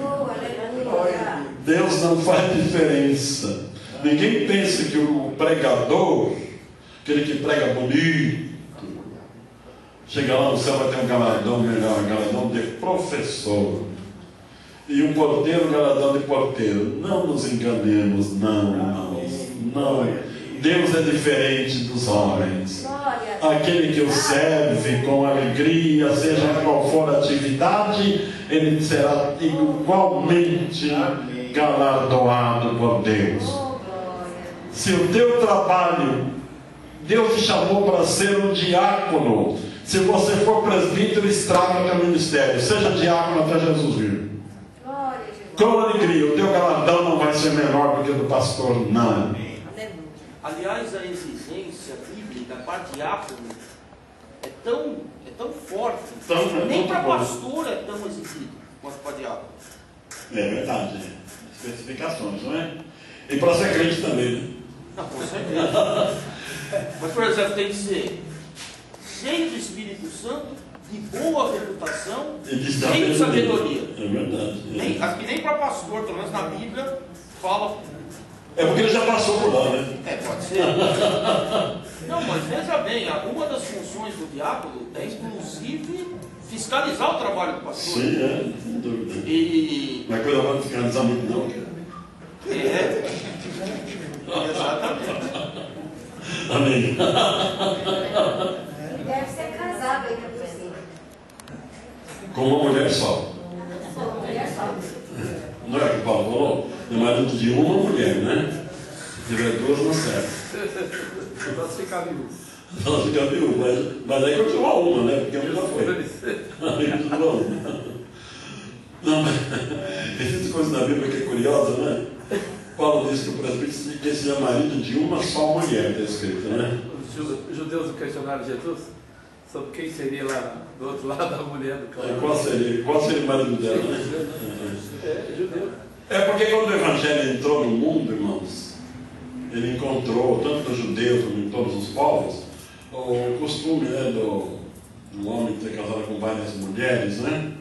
Deus não faz diferença. Ninguém pensa que o pregador, aquele que prega bonito, chega lá no céu vai ter um galardão melhor, um galardão de professor, e um porteiro, um galardão de porteiro. Não nos enganemos, não. Deus é diferente dos homens. Aquele que o serve com alegria, seja qual for a atividade, ele será igualmente galardoado por Deus. Se o teu trabalho, Deus te chamou para ser um diácono. Se você for presbítero, estraga o teu ministério. Seja diácono até Jesus vir. Com alegria, o teu galardão não vai ser menor do que o do pastor, não. Aliás, a exigência bíblica para diácono é tão forte, nem para pastor é tão exigido quanto para diácono. É verdade, especificações, não é? E para ser crente também, né? Não, com certeza. Mas, por exemplo, tem que ser cheio do Espírito Santo, de boa reputação, cheio de sabedoria. É verdade. Acho que nem para pastor, pelo menos na Bíblia, fala. É porque ele já passou por lá, né? Pode ser. Não, mas veja bem, uma das funções do diácono é inclusive fiscalizar o trabalho do pastor. Sim, sem dúvida. Não é coisa para fiscalizar muito, não. Exatamente. Amém. Ele deve ser casado ainda por cima. Com uma mulher só. Com uma mulher só. Não é que o Paulo falou? É marido de uma mulher, né? Se tiver duas, não serve. Ela fica viúva. Ela fica viúva, mas aí continua uma, né? Porque a mulher já foi. Aí continua uma. Não, mas existem coisas na Bíblia que é curiosa, né? Paulo diz que o presbítero tem que ser marido de uma só mulher, está escrito, né? Os judeus questionaram Jesus sobre quem seria lá do outro lado da mulher do cara. Qual seria o marido dela, né? É judeu. É porque quando o Evangelho entrou no mundo, irmãos, ele encontrou, tanto nos judeus como em todos os povos, o costume, né, do homem ter casado com várias mulheres, né?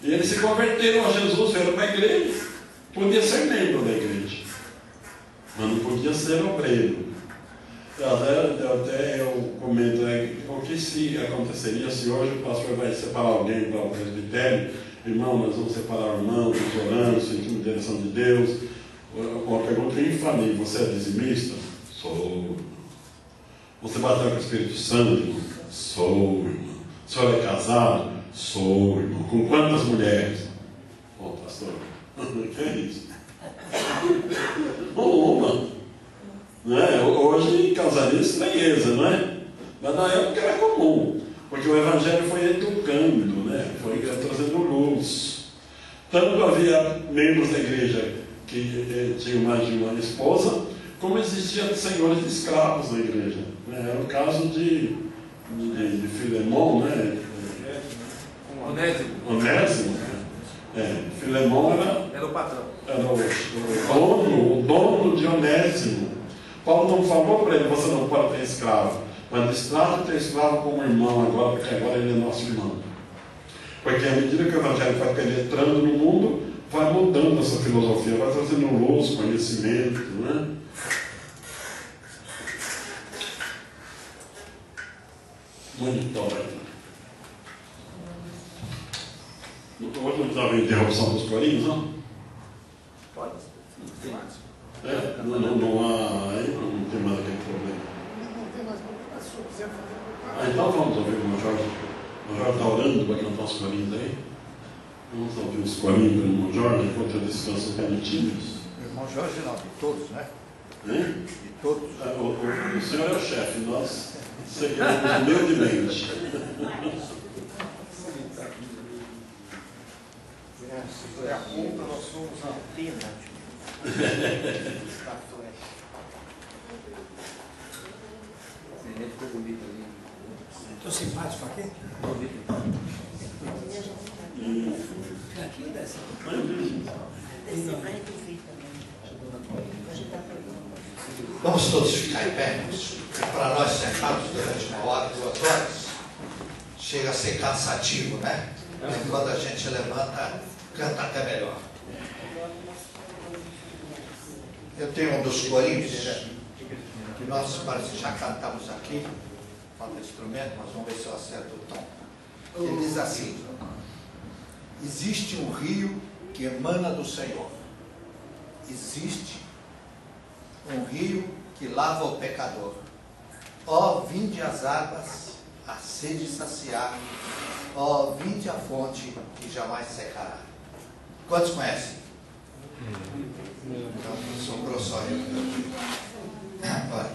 E eles se converteram a Jesus, vieram para a igreja. Podia ser membro da igreja, mas não podia ser obreiro. Até eu comento, né, o que se aconteceria se hoje o pastor vai separar alguém para o presbitério? Irmão, nós vamos separar o irmão, orando, sentindo a direção de Deus. Uma pergunta infalível: você é dizimista? Sou. Você bateu com o Espírito Santo? Irmão? Sou, irmão. O senhor é casado? Sou, irmão. Com quantas mulheres? Ô, pastor, o que é isso? Uma. Né? Hoje, casaria estranheza, não é? Mas na época era comum, porque o Evangelho foi educando, né? Foi trazendo luz. Tanto havia membros da igreja que tinham mais de uma esposa, como existiam senhores de escravos na igreja. Né? Era o caso de Filemão, né? Onésimo. Filemão era o patrão. Era o dono de Onésimo. Paulo não falou para ele: você não pode ter escravo, mas trata ter escravo como irmão agora, porque agora ele é nosso irmão. Porque à medida que o Evangelho vai penetrando no mundo, vai mudando essa filosofia, vai trazendo luz, conhecimento, né? Muito bem. Hoje não estava em interrupção dos corinhos, não? Pode. Não tem mais aquele problema. Então vamos ouvir o Jorge. O Jorge está orando para cantar os corinhos aí. Vamos ouvir os corinhos do irmão Jorge enquanto eu descanso bonitinhos. Irmão Jorge não, de todos, né? De todos. O senhor é o chefe, nós seguimos humildemente. Sobre a culpa, nós somos a pena. Ficou bonito ali. Estou simpático aqui? Aqui dessa. Vamos todos ficar em pé. Para nós sentarmos durante 1 hora, 2 horas. Chega a ser cansativo, né? E quando a gente levanta, canta até melhor. Eu tenho um dos corinhos que nós parece já cantamos aqui. Falta instrumento, mas vamos ver se eu acerto o tom. Ele diz assim: existe um rio que emana do Senhor. Existe um rio que lava o pecador. Ó, vinde as águas, a sede saciar. Ó, vinde a fonte que jamais secará. Quantos conhecem? Então, sobrou só eu. Olha.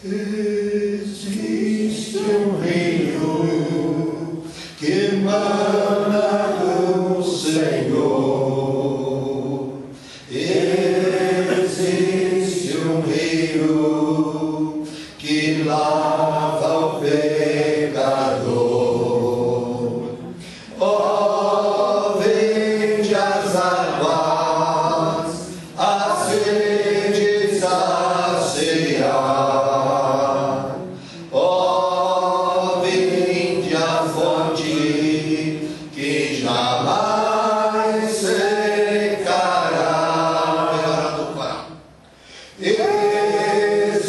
Existe um rio que emana do Senhor. Existe um rio que lava o pecador. Oh, vende as águas, a sede saciar. Oh, vinde a fonte que jamais secará. Melhorando o coral. Existe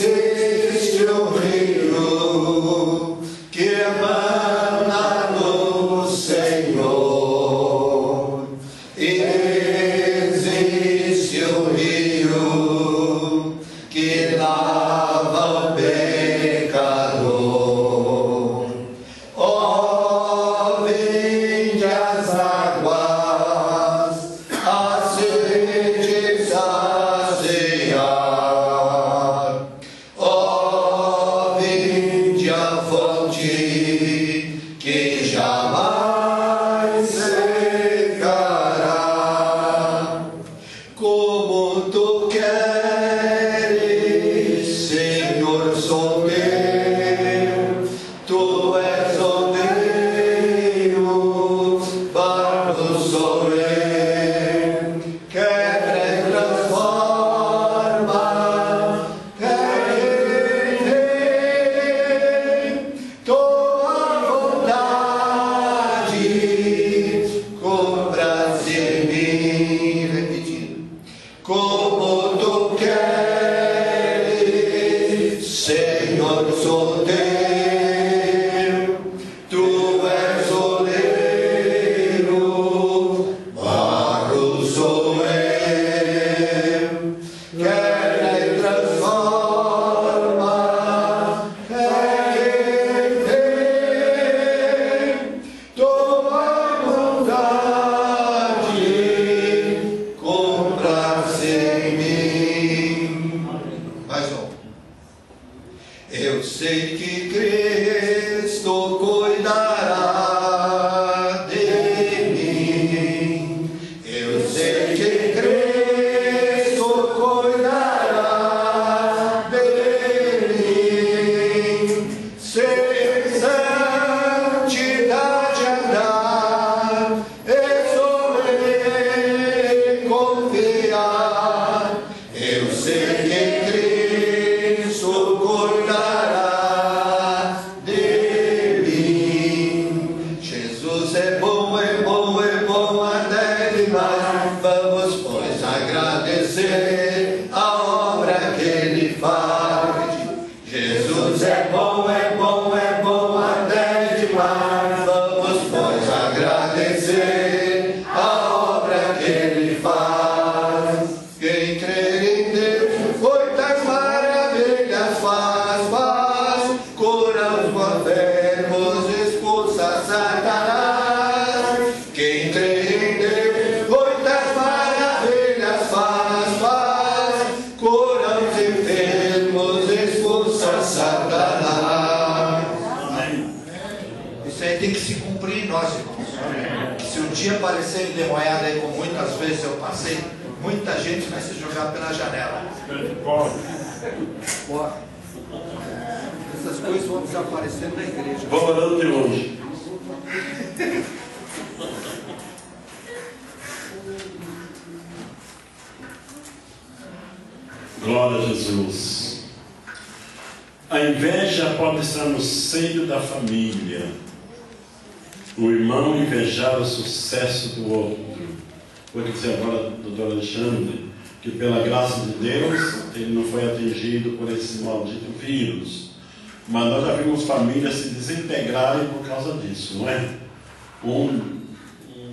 sou teu, tu és oleiro, barro sou eu, quer me transforma, quem tem, toma vontade, compra-se em mim. Mais um. Eu sei que Cristo cuidará de mim. Eu sei que Cristo cuidará de mim. Sem santidade andar, resolver confiar. Eu sei que Cristo cuidará de mim. Jesus é bom, é bom, é bom, até demais. Vamos, pois, agradecer a obra que Ele faz. Jesus é bom, é bom, é bom, até demais. Vamos, pois, agradecer a obra que Ele faz. Quem crer em Deus, muitas maravilhas faz, faz. Cura os enfermos, expulsa Satanás. Quem crer em Deus, muitas maravilhas faz, faz. Cura os enfermos, expulsa Satanás. Isso aí tem que se cumprir em nós, irmãos. Se um dia aparecer endemoniado aí, como muitas vezes eu passei, muita gente vai se jogar pela janela. Essas coisas vão desaparecer da igreja. Vamos orando de longe. Glória a Jesus. A inveja pode estar no seio da família. O irmão invejar o sucesso do outro. Vou dizer agora, doutor Alexandre, que pela graça de Deus, ele não foi atingido por esse maldito vírus. Mas nós já vimos famílias se desintegrarem por causa disso, não é? Um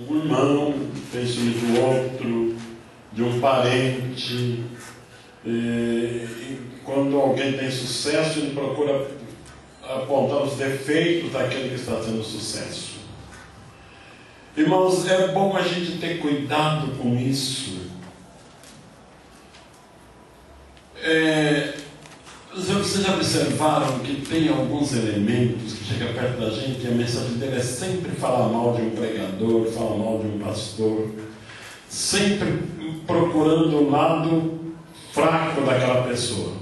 irmão fez ciúme do outro, de um parente. E quando alguém tem sucesso, ele procura apontar os defeitos daquele que está tendo sucesso. Irmãos, é bom a gente ter cuidado com isso. Vocês já observaram que tem alguns elementos que chegam perto da gente e a mensagem dele é sempre falar mal de um pregador, falar mal de um pastor, sempre procurando o lado fraco daquela pessoa.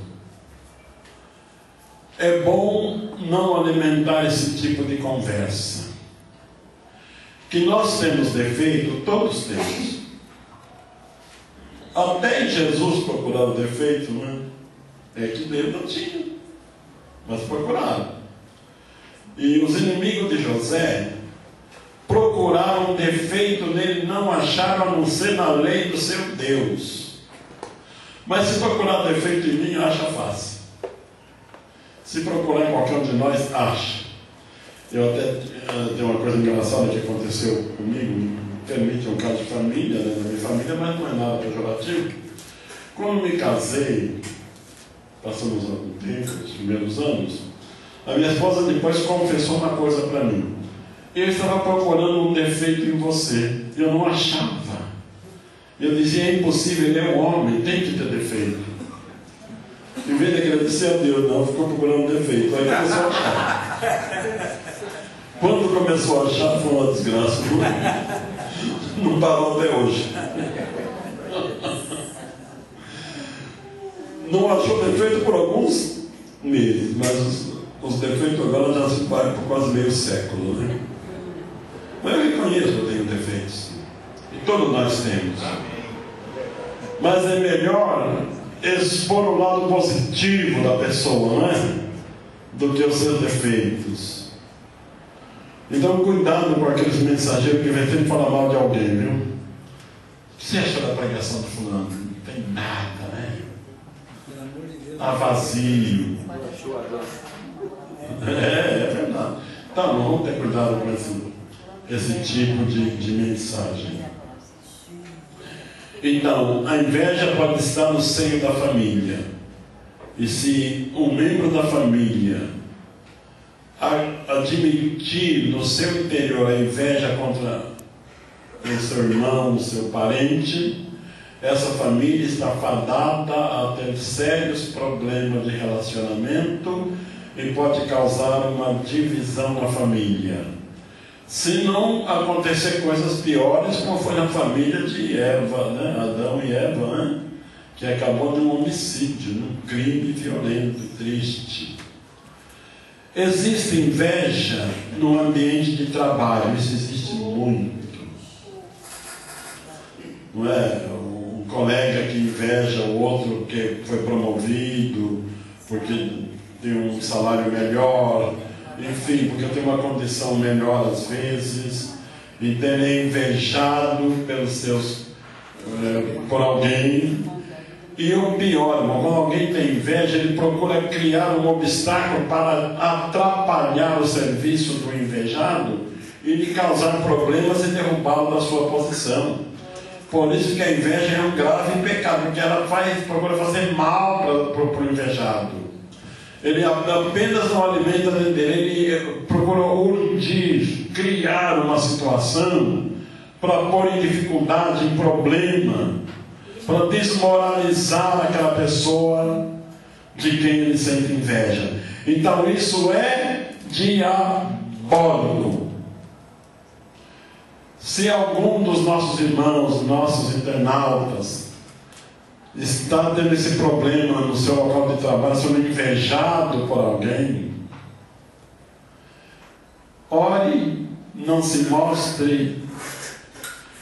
É bom não alimentar esse tipo de conversa. Que nós temos defeito, todos temos. Até Jesus procuraram defeito, não é? É que dele não tinha, mas procuraram. E os inimigos de José procuraram defeito nele, não acharam, a não ser na lei do seu Deus. Mas se procurar defeito em mim, acha fácil. Se procurar em qualquer um de nós, acha. Eu até tenho uma coisa engraçada que aconteceu comigo, me permite um caso de família, né, da minha família, mas não é nada pejorativo. Quando me casei, passamos algum tempo, os primeiros anos, a minha esposa depois confessou uma coisa para mim. Eu estava procurando um defeito em você, eu não achava. Eu dizia, é impossível, ele é um homem, tem que ter defeito. Em vez de agradecer a Deus, não, ficou procurando um defeito. Aí começou a achar. Quando começou a achar, foi uma desgraça. Não parou até hoje. Não achou defeito por alguns meses, mas os defeitos agora já se param por quase meio século, né? Mas eu reconheço que eu tenho defeitos. E todos nós temos. Mas é melhor expor o lado positivo da pessoa, não é? Do que os seus defeitos. Então, cuidado com aqueles mensageiros que vêm sempre falar mal de alguém, viu? O que você acha da pregação do fulano? Não tem nada, né? Está vazio. É verdade. Então, nós vamos ter cuidado com esse tipo de mensagem. Então, a inveja pode estar no seio da família. E se um membro da família admitir no seu interior a inveja contra o seu irmão, o seu parente, essa família está fadada a ter sérios problemas de relacionamento e pode causar uma divisão na família. Se não acontecer coisas piores, como foi na família de Eva, né? Adão e Eva, né? Que acabou num homicídio, num crime violento, triste. Existe inveja no ambiente de trabalho, isso existe muito. Não é? Um colega que inveja o outro que foi promovido, porque tem um salário melhor, enfim, porque tem uma condição melhor às vezes, então ele é invejado por alguém. E o pior, irmão, quando alguém tem inveja, ele procura criar um obstáculo para atrapalhar o serviço do invejado e lhe causar problemas e derrubá-lo da sua posição. Por isso que a inveja é um grave pecado, porque ela procura fazer mal para o invejado. Ele apenas não alimenta dele, ele procura urdir, criar uma situação para pôr em dificuldade, em problema, para desmoralizar aquela pessoa de quem ele sente inveja. Então isso é diabólico. Se algum dos nossos irmãos, nossos internautas, está tendo esse problema no seu local de trabalho, sendo invejado por alguém, ore, não se mostre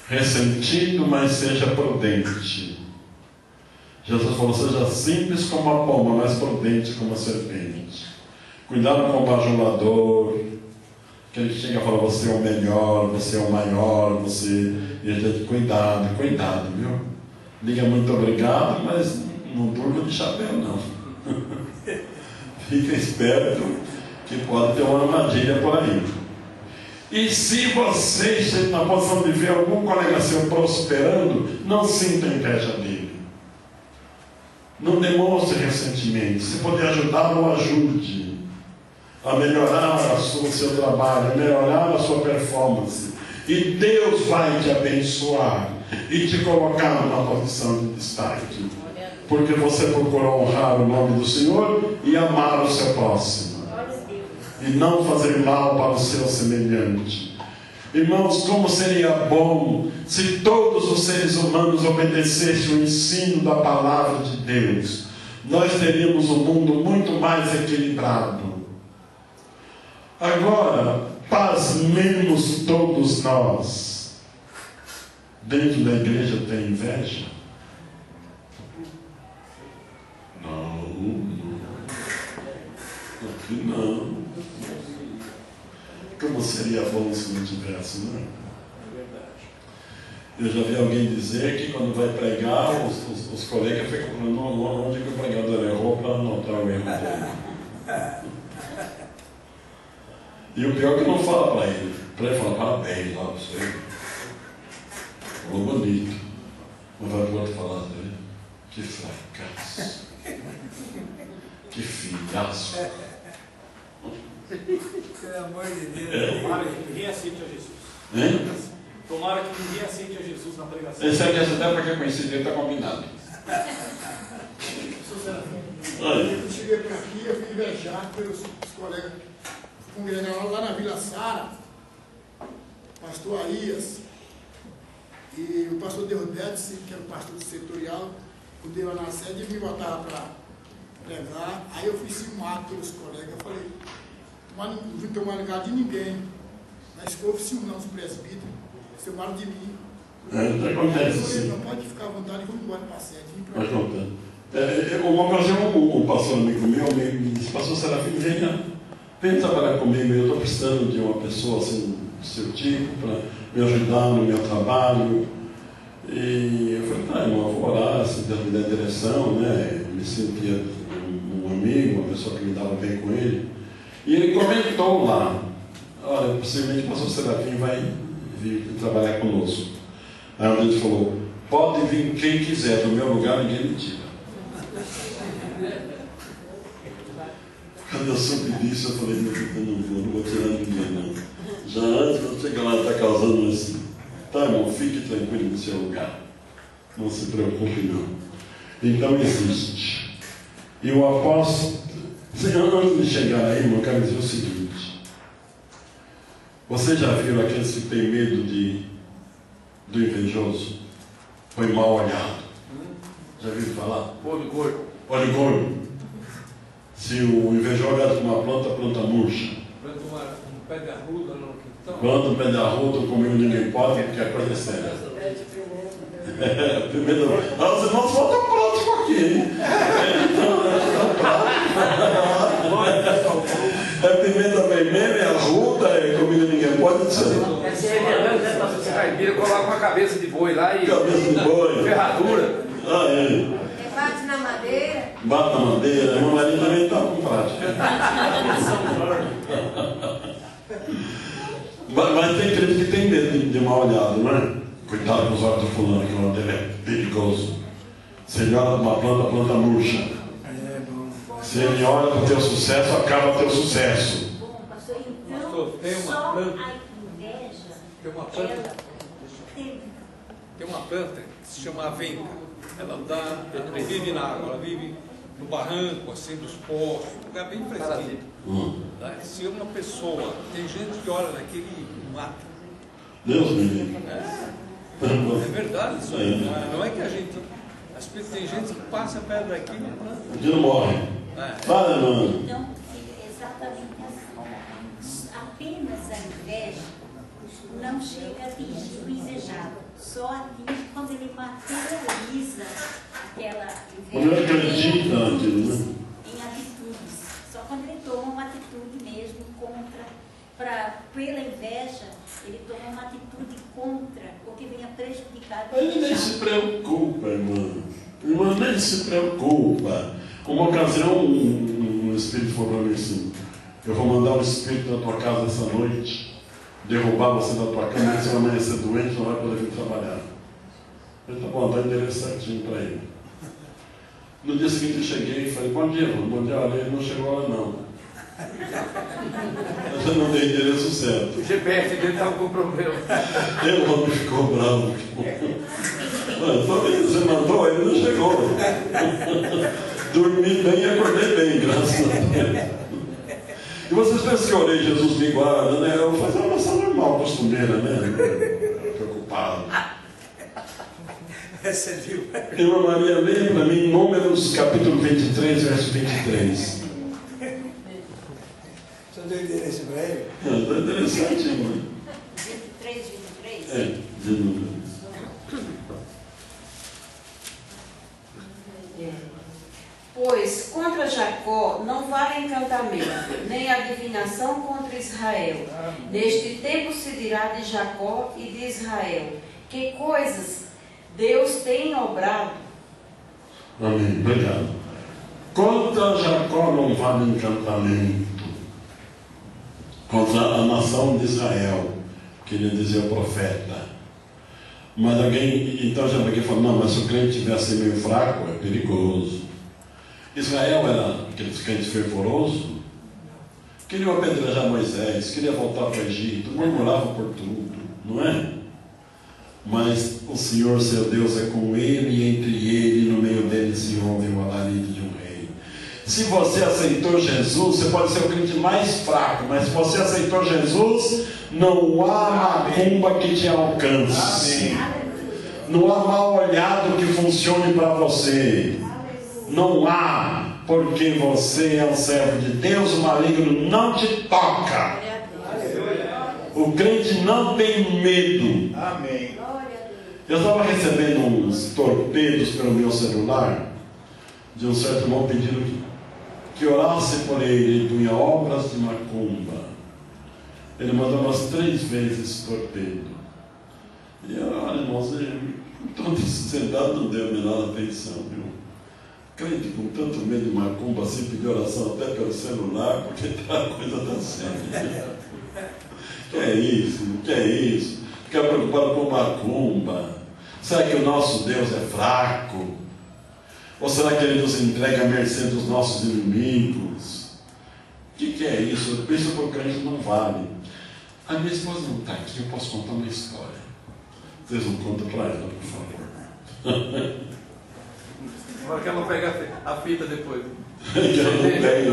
ressentido, mas seja prudente. Jesus falou, seja simples como a pomba, mas prudente como a serpente. Cuidado com o bajulador, aquele que chega e fala, você é o melhor, você é o maior, você... E a gente, cuidado, viu? Diga muito obrigado, mas não durma de chapéu, não. Fica esperto, que pode ter uma armadilha por aí. E se você estiver na posição de ver algum colega seu prosperando, não sinta inveja dele. Não demonstre ressentimento. Se puder ajudá-lo, ajude a melhorar o seu trabalho, a melhorar a sua performance. E Deus vai te abençoar e te colocar numa posição de destaque. Porque você procurou honrar o nome do Senhor e amar o seu próximo. E não fazer mal para o seu semelhante. Irmãos, como seria bom se todos os seres humanos obedecessem o ensino da palavra de Deus. Nós teríamos um mundo muito mais equilibrado. Agora, pasmemos todos nós. Dentro da igreja tem inveja? Não. Aqui não. Como seria bom se não tivesse, não é? Eu já vi alguém dizer que quando vai pregar, os colegas ficam falando onde que o pregador errou para anotar o erro dele. E o pior é que não fala para ele. Para ele falar, parabéns lá para você. Falou bonito. Mas vai para o outro falar dele. Que fracasso. Que filhaço. Pelo amor de Deus. Tomara que ninguém aceite a Jesus. Hein? Tomara que ninguém aceite a Jesus na pregação. Esse aqui até porque é conhecido, ele está combinado. Eu cheguei por aqui, eu fui invejado pelos colegas congregaram lá na Vila Sara, pastor Arias, e o pastor Deodetes, que era o pastor setorial, fui lá na sede e me botaram para pregar. Aí eu fui ciumado pelos colegas, eu falei, não vim tomar lugar de ninguém, mas houve ciúme não, os presbíteros, ciumaram de mim. Acontece assim. Não pode ficar à vontade, vamos embora para a sede. Uma ocasião, um pastor amigo meu me disse, pastor Serafim, vem trabalhar comigo, eu estou precisando de uma pessoa assim, do seu tipo, para me ajudar no meu trabalho. E eu falei, tá, irmão, eu vou orar, se Deus me der direção, né? Eu me sentia um amigo, uma pessoa que me dava bem com ele. E ele comentou lá, olha, possivelmente o pastor Serafim vai vir trabalhar conosco. Aí a gente falou, pode vir quem quiser, do meu lugar ninguém me tira. Quando eu soube disso, eu falei, meu Deus, eu não vou tirar ninguém, não. Já antes, quando chega lá, está causando assim. Tá, irmão, fique tranquilo no seu lugar. Não se preocupe, não. Então existe. E o apóstolo, antes de chegar aí, irmão, eu quero dizer o seguinte. Você já viu aqueles que têm medo do invejoso? Foi mal olhado. Já viu falar? Olho gordo. Olho gordo. Se o invejoso olhar para uma planta, a planta murcha. Planta um pé de arruda no quintal. Planta um pé de arruda, comigo ninguém pode, porque a coisa é séria. Primeiro, os irmãos voltam prático aqui, hein? É pimenta vermelha, é arruda, é comida ninguém pode ser. É se revelando, né? Para você caipira, coloca uma cabeça de boi lá e. Cabeça de boi. Ferradura. Ah, é. Bate na madeira. Bate na madeira, meu marido também está com prática. Mas tem crente que tem medo de mal olhado, não é? Cuidado com os olhos do fulano, que o olho dele é perigoso. Se ele olha para uma planta, a planta murcha. Se ele olha para o teu sucesso, acaba o teu sucesso. Pastor, tem uma planta. Tem uma planta que se chama avenca. Ela não vive na água, ela vive no barranco, assim, dos poços, um lugar bem fresquinho. Se uma pessoa, tem gente que olha naquele e mata. Deus me livre. É verdade isso aí. Não é que a gente. Tem gente que passa perto daquilo e planta. Ele não morre. Fala, mano. Então, exatamente assim. Apenas a inveja não chega a atingir o invejado. Só atinge quando ele materializa aquela inveja. Quando ele acredita naquilo, né? Em atitudes. Só quando ele toma uma atitude mesmo pela inveja, ele toma uma atitude contra, porque venha prejudicar. Ele nem se preocupa, irmão. Irmão, nem se preocupa. Uma ocasião, um espírito falou para mim assim: eu vou mandar um espírito na tua casa essa noite, derrubar você da tua cama, e você vai amanhecer doente, não vai poder vir trabalhar. Eu tá bom, dá endereço certinho para ele. No dia seguinte eu cheguei e falei: bom dia, irmão. Bom dia, olha, ele não chegou lá não. Eu já não dei endereço certo. O GPS dele estava com problema. Ele não ficou bravo. Você mandou, ele não chegou. Dormi bem e acordei bem, graças a Deus. E vocês pensam que eu orei Jesus me guarda, né? Eu fazia uma oração normal, costumeira, né? Preocupado. Irmã Maria, leia para mim Números capítulo 23, verso 23. Você deu endereço para ele? Não, está interessante, irmã. 23, 23? É, de número. Pois contra Jacó não vale encantamento, nem adivinhação contra Israel. Neste tempo se dirá de Jacó e de Israel: que coisas Deus tem obrado. Amém, obrigado. Contra Jacó não vale encantamento. Contra a nação de Israel, queria dizer o profeta. Mas alguém, então já alguém falou: não, mas se o crente tivesse meio fraco, é perigoso. Israel era aqueles crentes fervorosos, queriam apedrejar Moisés, queria voltar para o Egito, murmuravam por tudo, não é? Mas o Senhor, seu Deus, é com ele, e entre ele e no meio dele se ouve o alarido de um rei. Se você aceitou Jesus, você pode ser o crente mais fraco, mas se você aceitou Jesus, não há macumba que te alcance. Não há mal olhado que funcione para você. Não há, porque você é um servo de Deus, o maligno não te toca. O crente não tem medo. Amém. Eu estava recebendo uns torpedos pelo meu celular de um certo irmão pedindo que orasse por ele. Ele punha obras de macumba. Ele mandou umas 3 vezes esse torpedo. E eu, olha, irmãos, todo sentado não deu a menor atenção, viu? Crente com tanto medo de macumba, macumba assim, pedir oração até pelo celular, porque a coisa está séria. Que é isso? Que é isso? Ficar preocupado com macumba. Será que o nosso Deus é fraco? Ou será que Ele nos entrega a mercê dos nossos inimigos? O que é isso? Isso para o crente não vale. A minha esposa não está aqui, eu posso contar uma história. Vocês não contam para ela, por favor. Agora que ela não pega a fita depois. Que ela não pega,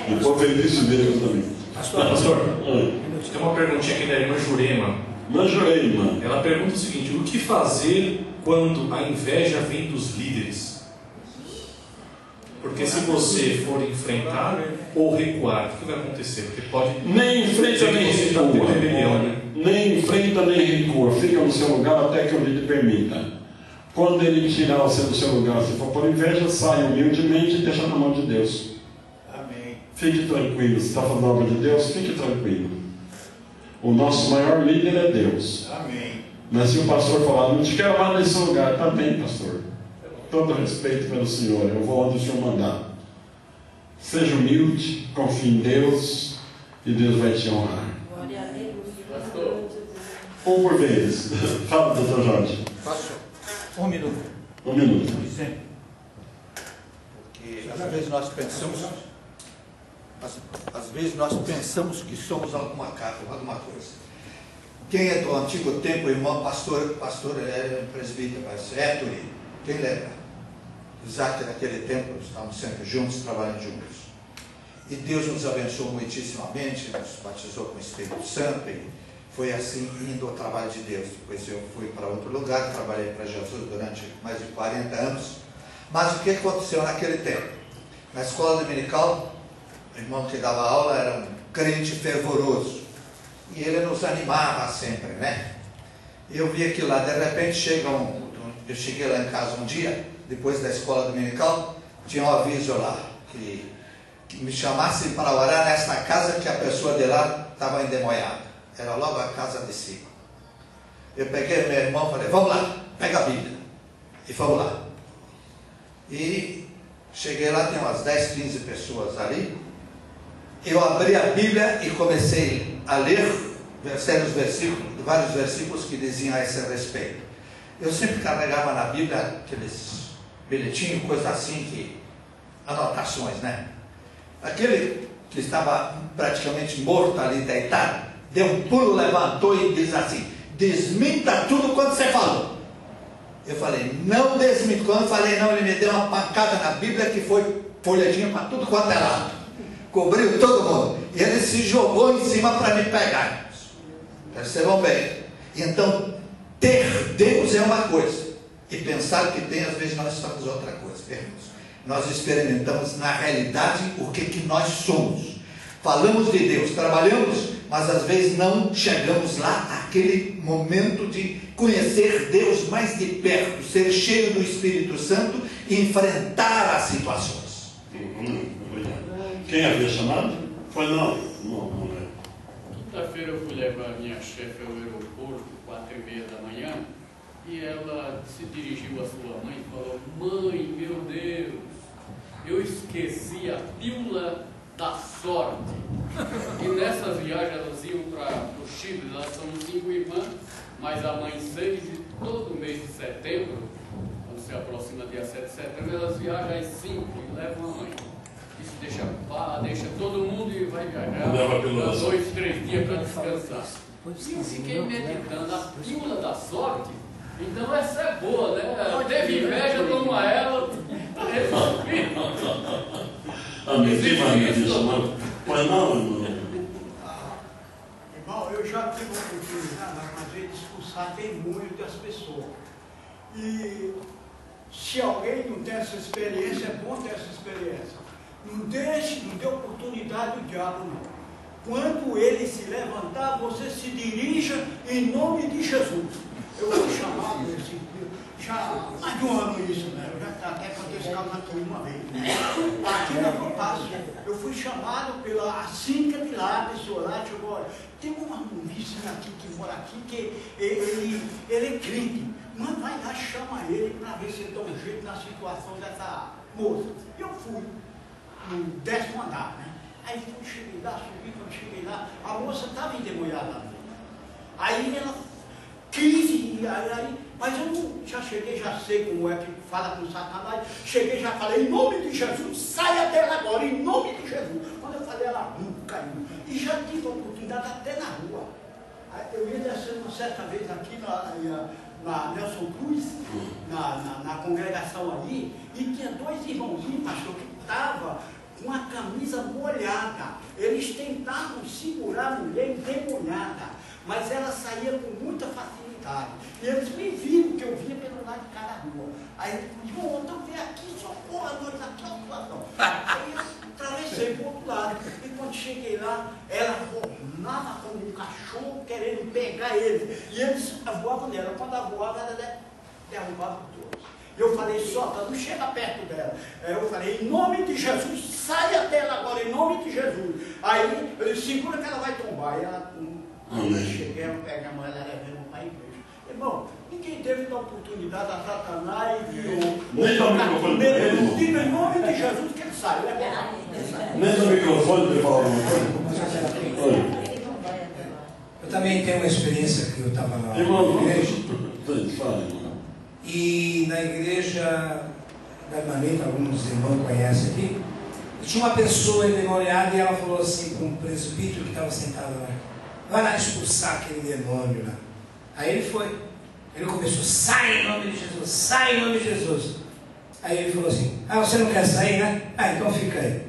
depois vem isso mesmo também. Pastor, tem uma perguntinha aqui da irmã Jurema. Irmã Jurema. Ela pergunta o seguinte: o que fazer quando a inveja vem dos líderes? Porque se você for enfrentar ou recuar, o que vai acontecer? Porque pode. Nem enfrenta nem recua. Nem enfrenta nem recua. Fica no seu lugar até que o líder permita. Quando ele tirar você do seu lugar, se for por inveja, saia humildemente e deixa na mão de Deus. Amém. Fique tranquilo. Se está fazendo a obra de Deus, fique tranquilo. O nosso maior líder é Deus. Amém. Mas se o pastor falar, não te quero mais nesse lugar, está bem, pastor. Todo respeito pelo Senhor, eu vou onde o Senhor mandar. Seja humilde, confie em Deus e Deus vai te honrar. Glória a Deus. Um por vez. Fala, doutor Jorge. Pastor, um minuto. Um minuto. Um exemplo. Porque às vezes nós pensamos que somos alguma coisa. Quem é do antigo tempo, irmão, pastor era presbítero, Héctori, quem lembra? Isaac, naquele tempo, estávamos sempre juntos, trabalhando juntos. E Deus nos abençoou muitíssimamente, nos batizou com o Espírito Santo, e foi assim indo ao trabalho de Deus. Depois eu fui para outro lugar, trabalhei para Jesus durante mais de 40 anos. Mas o que aconteceu naquele tempo? Na escola dominical, o irmão que dava aula era um crente fervoroso. E ele nos animava sempre, né? Eu vi aquilo lá, de repente eu cheguei lá em casa um dia, depois da escola dominical, tinha um aviso lá, que me chamassem para orar nesta casa, que a pessoa de lá estava endemoniada. Era logo a casa de cima. Eu peguei meu irmão e falei, vamos lá, pega a Bíblia. E vamos lá. E cheguei lá, tem umas 10, 15 pessoas ali. Eu abri a Bíblia e comecei a ler vários versículos que diziam a esse respeito. Eu sempre carregava na Bíblia aqueles bilhetinhos, coisas assim, anotações, né? Aquele que estava praticamente morto ali, deitado, deu um pulo, levantou e diz assim, desminta tudo quanto você falou. Eu falei, não desminta. Quando eu falei não, ele me deu uma pancada na Bíblia que foi folhetinha para tudo quanto é lado. Cobriu todo mundo. E ele se jogou em cima para me pegar. Percebam bem. Então, ter Deus é uma coisa. E pensar que tem, às vezes nós somos outra coisa. Irmãos. Nós experimentamos na realidade o que nós somos. Falamos de Deus, trabalhamos, mas às vezes não chegamos lá, aquele momento de conhecer Deus mais de perto, ser cheio do Espírito Santo e enfrentar as situações. Quem havia chamado? Foi não. Não é. Quinta-feira eu fui levar a minha chefe ao aeroporto, 4h30 da manhã, e ela se dirigiu à sua mãe e falou, mãe, meu Deus, eu esqueci a pílula da sorte. E nessas viagens elas iam para o Chile, elas são 5 irmãs, mas a mãe 6, e todo mês de setembro, quando se aproxima dia 7 de setembro, elas viajam às 5 e levam a mãe. Isso deixa todo mundo e vai viajar 2, 3 dias para descansar. E eu fiquei meditando, a pílula da sorte, então essa é boa, né? Teve inveja, toma ela, está resolvido. Amém. Que maneira de chamar? Mas não, irmão. Irmão, eu já tive a oportunidade de expulsar demônio das pessoas. E se alguém não tem essa experiência, é bom ter essa experiência. Não dê oportunidade ao diabo, não. Quando ele se levantar, você se dirija em nome de Jesus. Eu fui chamado já há mais de um ano isso, né? Eu já até contei esse caso aqui uma vez. Aqui na Compasso, eu fui chamado pela síndica de lá, a pessoa lá, chegou, olha, tem uma vizinha aqui que mora aqui, que ele é crente, mas vai lá, chama ele para ver se ele dá um jeito na situação dessa moça. Eu fui. no 10º andar, né? Aí quando cheguei lá, subi, quando cheguei lá, a moça estava endemoniada. Aí ela quis ir, mas eu não, já cheguei, já sei como é que fala com Satanás, cheguei, já falei, em nome de Jesus, saia dela agora, em nome de Jesus. Quando eu falei, ela caiu. E já tive a oportunidade até na rua. Eu ia descendo uma certa vez aqui na Nelson Cruz, na congregação ali, e tinha 2 irmãozinhos, pastor, que estavam com a camisa molhada. Eles tentavam segurar a mulher endemoniada, mas ela saía com muita facilidade. E eles me viram que eu vinha pelo lado de cá da rua. Aí eles disseram, então vem aqui, socorra nós aqui, a situação. Aí eu atravessei para o outro lado. E quando cheguei lá, ela rosnava como um cachorro querendo pegar eles. E eles voavam nela. Quando ela voava, ela derrubava todos. Eu falei, solta, não chega perto dela. Eu falei, em nome de Jesus, saia dela agora, em nome de Jesus. Aí ele segura que ela vai tombar. E ela, quando eu cheguei, eu peguei a mão, ela levou para a igreja. Irmão, ninguém teve a oportunidade a Satanás e em nome de Jesus que ele sai. Nem no microfone ele fala alguma coisa. Eu também tenho uma experiência que eu estava na igreja. E na igreja da Maneta, alguns irmãos conhecem aqui, tinha uma pessoa endemoniada e ela falou assim para um presbítero que estava sentado lá, vai lá expulsar aquele demônio lá. Aí ele foi, ele começou, sai em nome de Jesus, sai em nome de Jesus. Aí ele falou assim, você não quer sair, né? Então fica aí.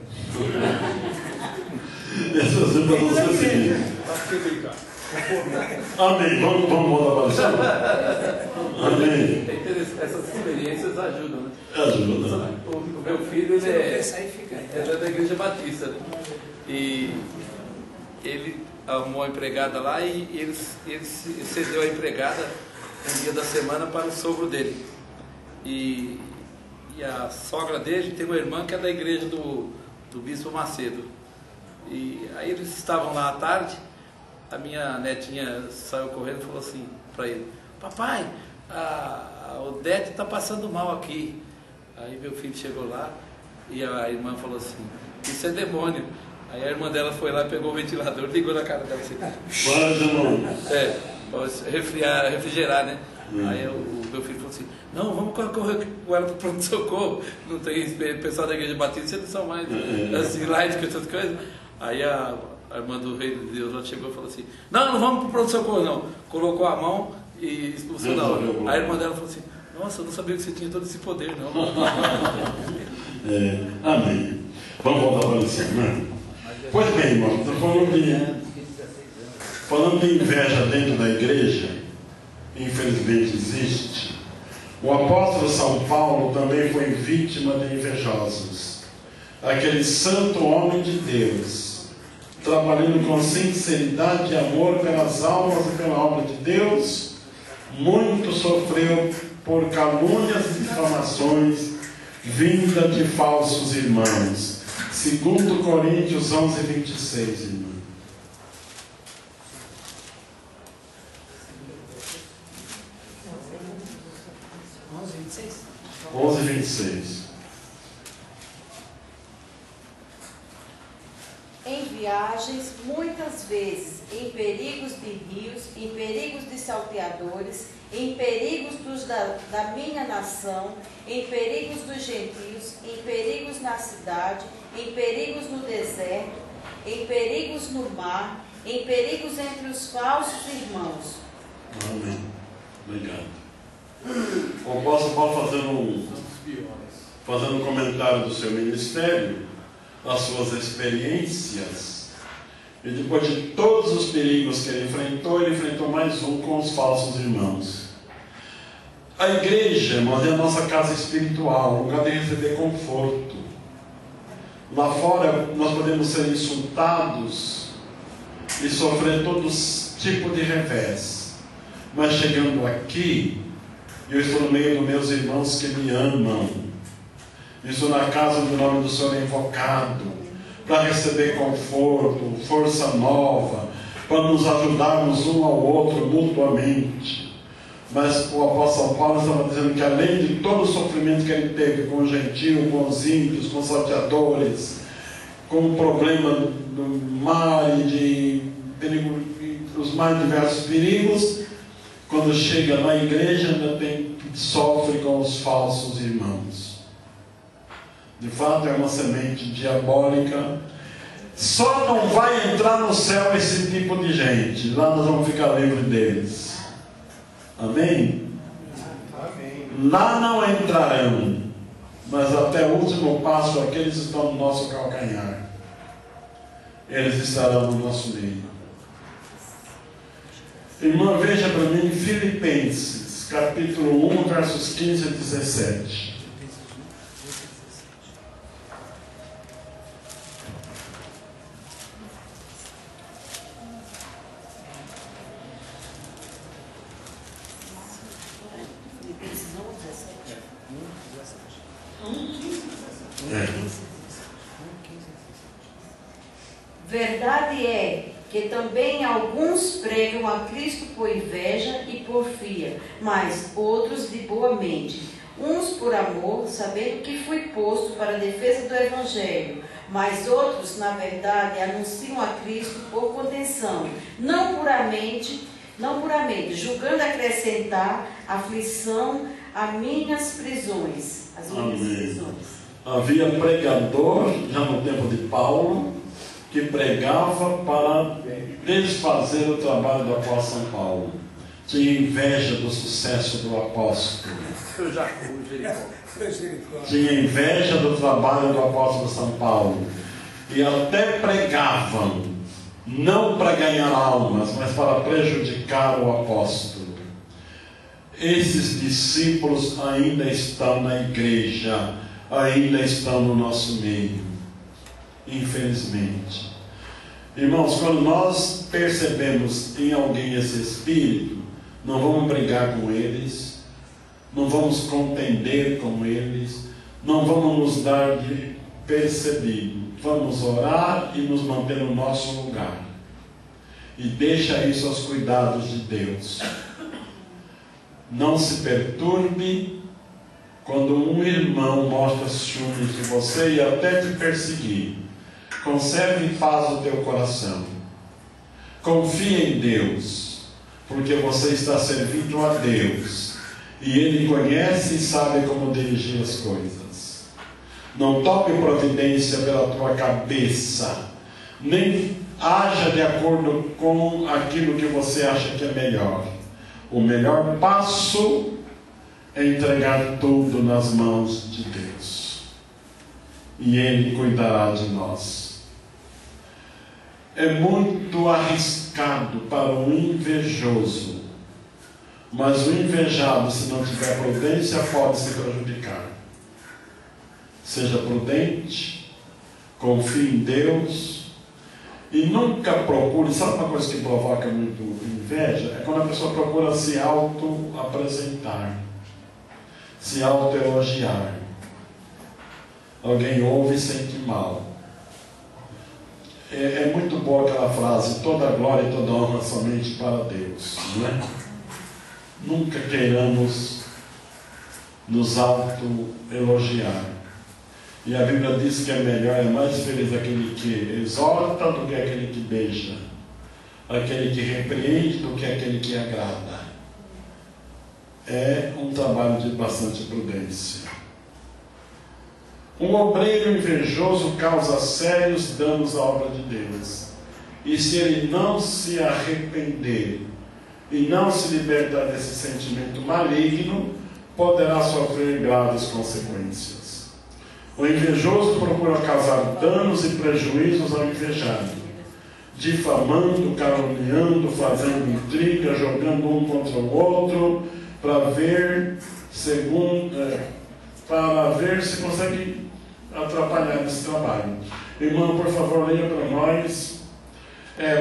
Amém, vamos voltar para o Amém. Essas experiências ajudam, né? Ajudam. O meu filho, ele é da Igreja Batista, né? E ele arrumou uma empregada lá e ele cedeu a empregada um dia da semana para o sogro dele. E a sogra dele tem uma irmã que é da igreja do Bispo Macedo. E aí eles estavam lá à tarde, a minha netinha saiu correndo e falou assim para ele, papai, a Odete está passando mal aqui. Aí meu filho chegou lá e a irmã falou assim, isso é demônio. Aí a irmã dela foi lá, pegou o ventilador, ligou na cara dela assim. Refrigerar, né? Aí o meu filho falou assim, não, vamos correr com ela para o pronto-socorro. Não tem pessoal da igreja batista, eles são mais assim, light que outras coisas. Aí a irmã do Rei de Deus lá chegou e falou assim, não vamos para o pronto-socorro não. Colocou a mão e expulsou da hora. Aí a irmã dela falou assim, nossa, eu não sabia que você tinha todo esse poder, não. Amém. Vamos voltar para o ensinamento. Pois bem, irmão, estou falando de inveja dentro da igreja, infelizmente existe. O apóstolo São Paulo também foi vítima de invejosos. Aquele santo homem de Deus, trabalhando com sinceridade e amor pelas almas e pela obra de Deus, muito sofreu por calúnias e difamações vinda de falsos irmãos. 2 Coríntios 11, 26, irmão. 11, 26. Em viagens, muitas vezes, em perigos de rios, em perigos de salteadores, em perigos da minha nação, em perigos dos gentios, em perigos na cidade, em perigos no deserto, em perigos no mar, em perigos entre os falsos irmãos. Amém. Obrigado. O apóstolo Paulo fazendo um comentário do seu ministério, as suas experiências, e depois de todos os perigos que ele enfrentou mais um com os falsos irmãos. A igreja, irmãos, é a nossa casa espiritual, um lugar de receber conforto. Lá fora nós podemos ser insultados e sofrer todos tipos de revés, mas chegando aqui, eu estou no meio dos meus irmãos que me amam. Estou na casa onde o nome do Senhor é invocado, para receber conforto, força nova, para nos ajudarmos um ao outro mutuamente. Mas o apóstolo Paulo estava dizendo que além de todo o sofrimento que ele teve com o gentio, com os ímpios, com os salteadores, com o problema do mar e de perigo, os mais diversos perigos, quando chega na igreja ainda sofre com os falsos irmãos. De fato é uma semente diabólica. Só não vai entrar no céu esse tipo de gente. Lá nós vamos ficar livres deles. Amém? Lá não entrarão, mas até o último passo aqueles estão no nosso calcanhar. Eles estarão no nosso meio. Irmã, veja para mim Filipenses, capítulo 1, versos 15 a 17. Verdade é que também alguns pregam a Cristo por inveja e porfia, mas outros de boa mente. Uns por amor, sabendo que fui posto para a defesa do Evangelho, mas outros, na verdade, anunciam a Cristo por contenção, não puramente, julgando acrescentar aflição a minhas prisões. As minhas prisões. Havia pregador, já no tempo de Paulo, que pregava para desfazer o trabalho do apóstolo São Paulo. Tinha inveja do sucesso do apóstolo. Tinha inveja do trabalho do apóstolo São Paulo. E até pregavam, não para ganhar almas, mas para prejudicar o apóstolo. Esses discípulos ainda estão na igreja, ainda estão no nosso meio. Infelizmente. Irmãos, quando nós percebemos em alguém esse espírito, não vamos brigar com eles, não vamos contender com eles, não vamos nos dar de percebido. Vamos orar e nos manter no nosso lugar. E deixa isso aos cuidados de Deus. Não se perturbe quando um irmão mostra ciúmes de você e até te perseguir. Conserve em paz o teu coração. Confie em Deus, porque você está servindo a Deus e Ele conhece e sabe como dirigir as coisas. Não tome providência pela tua cabeça, nem haja de acordo com aquilo que você acha que é melhor. O melhor passo é entregar tudo nas mãos de Deus, e Ele cuidará de nós. É muito arriscado para o invejoso, mas o invejado, se não tiver prudência, pode se prejudicar. Seja prudente, confie em Deus e nunca procure. Sabe uma coisa que provoca muito inveja? É quando a pessoa procura se auto-apresentar, se auto-elogiar. Alguém ouve e sente mal. É muito boa aquela frase: toda glória e toda honra somente para Deus, não é? Nunca queiramos nos auto-elogiar. E a Bíblia diz que é melhor, é mais feliz aquele que exorta do que aquele que beija, aquele que repreende do que aquele que agrada. É um trabalho de bastante prudência. Um obreiro invejoso causa sérios danos à obra de Deus. E se ele não se arrepender e não se libertar desse sentimento maligno, poderá sofrer graves consequências. O invejoso procura causar danos e prejuízos ao invejado, difamando, caluniando, fazendo intriga, jogando um contra o outro, para ver se consegue atrapalhar esse trabalho. Irmão, por favor, leia para nós.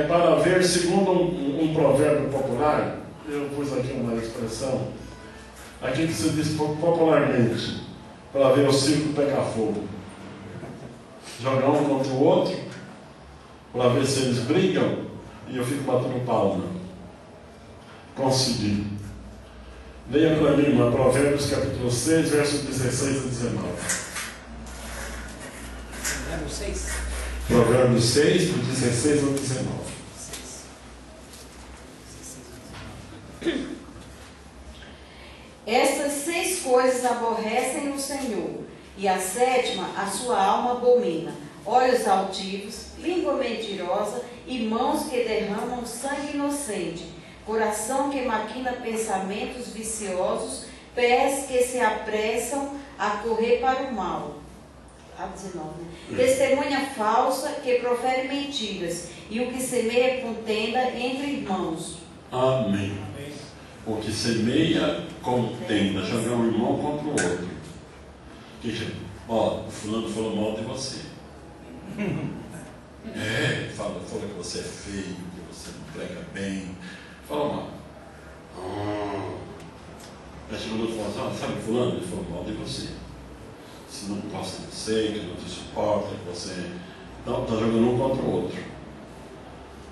Para ver, segundo um provérbio popular, eu pus aqui uma expressão, aqui que se diz popularmente, para ver o circo pegar fogo. Jogar um contra o outro, para ver se eles brigam, e eu fico batendo palma. Consegui. Leia para mim, irmã, Provérbios capítulo 6, versos 16 a 19. Provérbios 6? Provérbios 6, do 16 ao 19. Estas 6 coisas aborrecem o Senhor, e a 7ª a sua alma abomina: olhos altivos, língua mentirosa e mãos que derramam sangue inocente, coração que maquina pensamentos viciosos, pés que se apressam a correr para o mal. A 19, né? Testemunha falsa que profere mentiras, e o que semeia contenda entre irmãos. Amém. O que semeia contenda, jogar um irmão contra o outro. Ó, o fulano falou mal de você. Falou que você é feio, que você não prega bem. Falou mal. Aí chegou o outro e falou assim: sabe, fulano, ele falou mal de você. Se não gosta de você, que não te suporta, que você. Então, está jogando um contra o outro.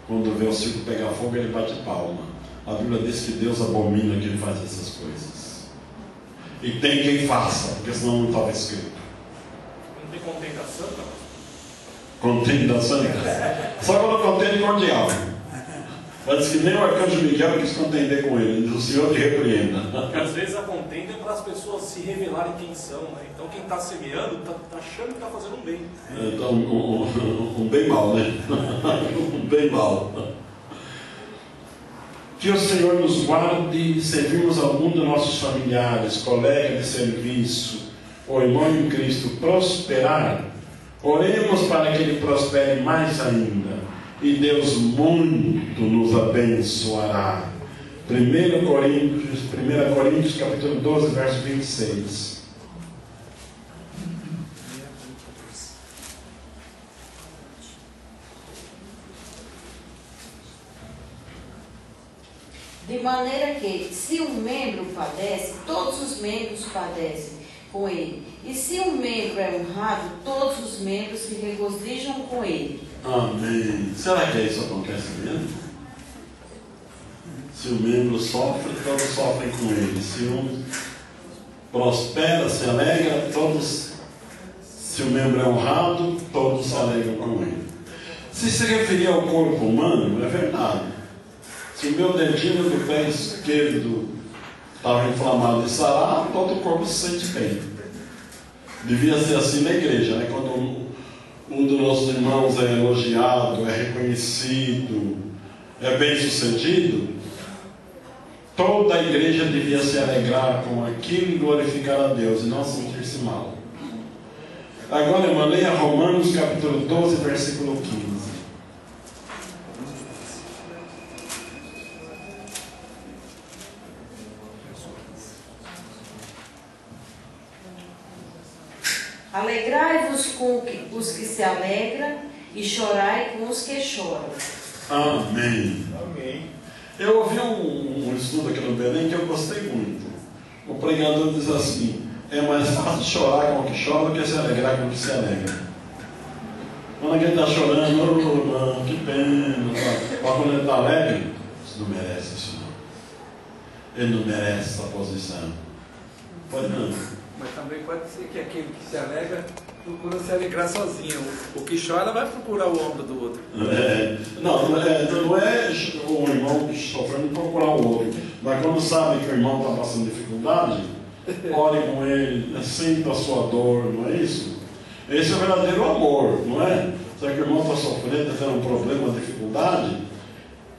Quando vê o circo pegar fogo, ele bate palma. A Bíblia diz que Deus abomina quem faz essas coisas. E tem quem faça, porque senão não estava escrito. Não tem contenda santa? Contenda santa? Só quando contende com o diabo. Mas diz que nem o arcanjo Miguel quis contender com ele. Diz: o Senhor te repreenda. Porque às vezes a contenda é para as pessoas se revelarem quem são, né? Então quem está semeando está achando que está fazendo um bem. Então, um bem mal, né? Um bem mal. Que o Senhor nos guarde de servirmos ao mundo, nossos familiares, colegas de serviço, o irmão em Cristo prosperar. Oremos para que ele prospere mais ainda, e Deus muito nos abençoará. 1 Coríntios capítulo 12, verso 26. De maneira que, se um membro padece, todos os membros padecem com ele. E se um membro é honrado, todos os membros se regozijam com ele. Amém. Será que isso acontece mesmo? Se o membro sofre, todos sofrem com ele. Se um prospera, se alegra, todos. Se o membro é honrado, todos se alegram com ele. Se se referir ao corpo humano, é verdade. Se o meu dedinho do pé esquerdo estava inflamado e sarar, todo o corpo se sente bem. Devia ser assim na igreja, né? Quando um dos nossos irmãos é elogiado, é reconhecido, é bem sucedido, toda a igreja devia se alegrar com aquilo e glorificar a Deus e não sentir-se mal. Agora, irmã, leia Romanos capítulo 12, versículo 15. Alegrai-vos com os que se alegram e chorai com os que choram. Amém. Amém. Eu ouvi um estudo aqui no Belém que eu gostei muito. O pregador diz assim: é mais fácil chorar com o que chora do que se alegrar com o que se alegra. Quando alguém está chorando, oh, que pena, mas quando ele está alegre, ele não merece isso não. Ele não merece essa posição. Pode não. Mas também pode ser que aquele que se alegra procura se alegrar sozinho. O que chora vai procurar o ombro do outro. Não é o irmão sofrendo procurar o outro. Mas quando sabe que o irmão está passando dificuldade, ore com ele, sinta a sua dor, não é isso? Esse é o verdadeiro amor, não é? Se o irmão está sofrendo, está tendo um problema, uma dificuldade,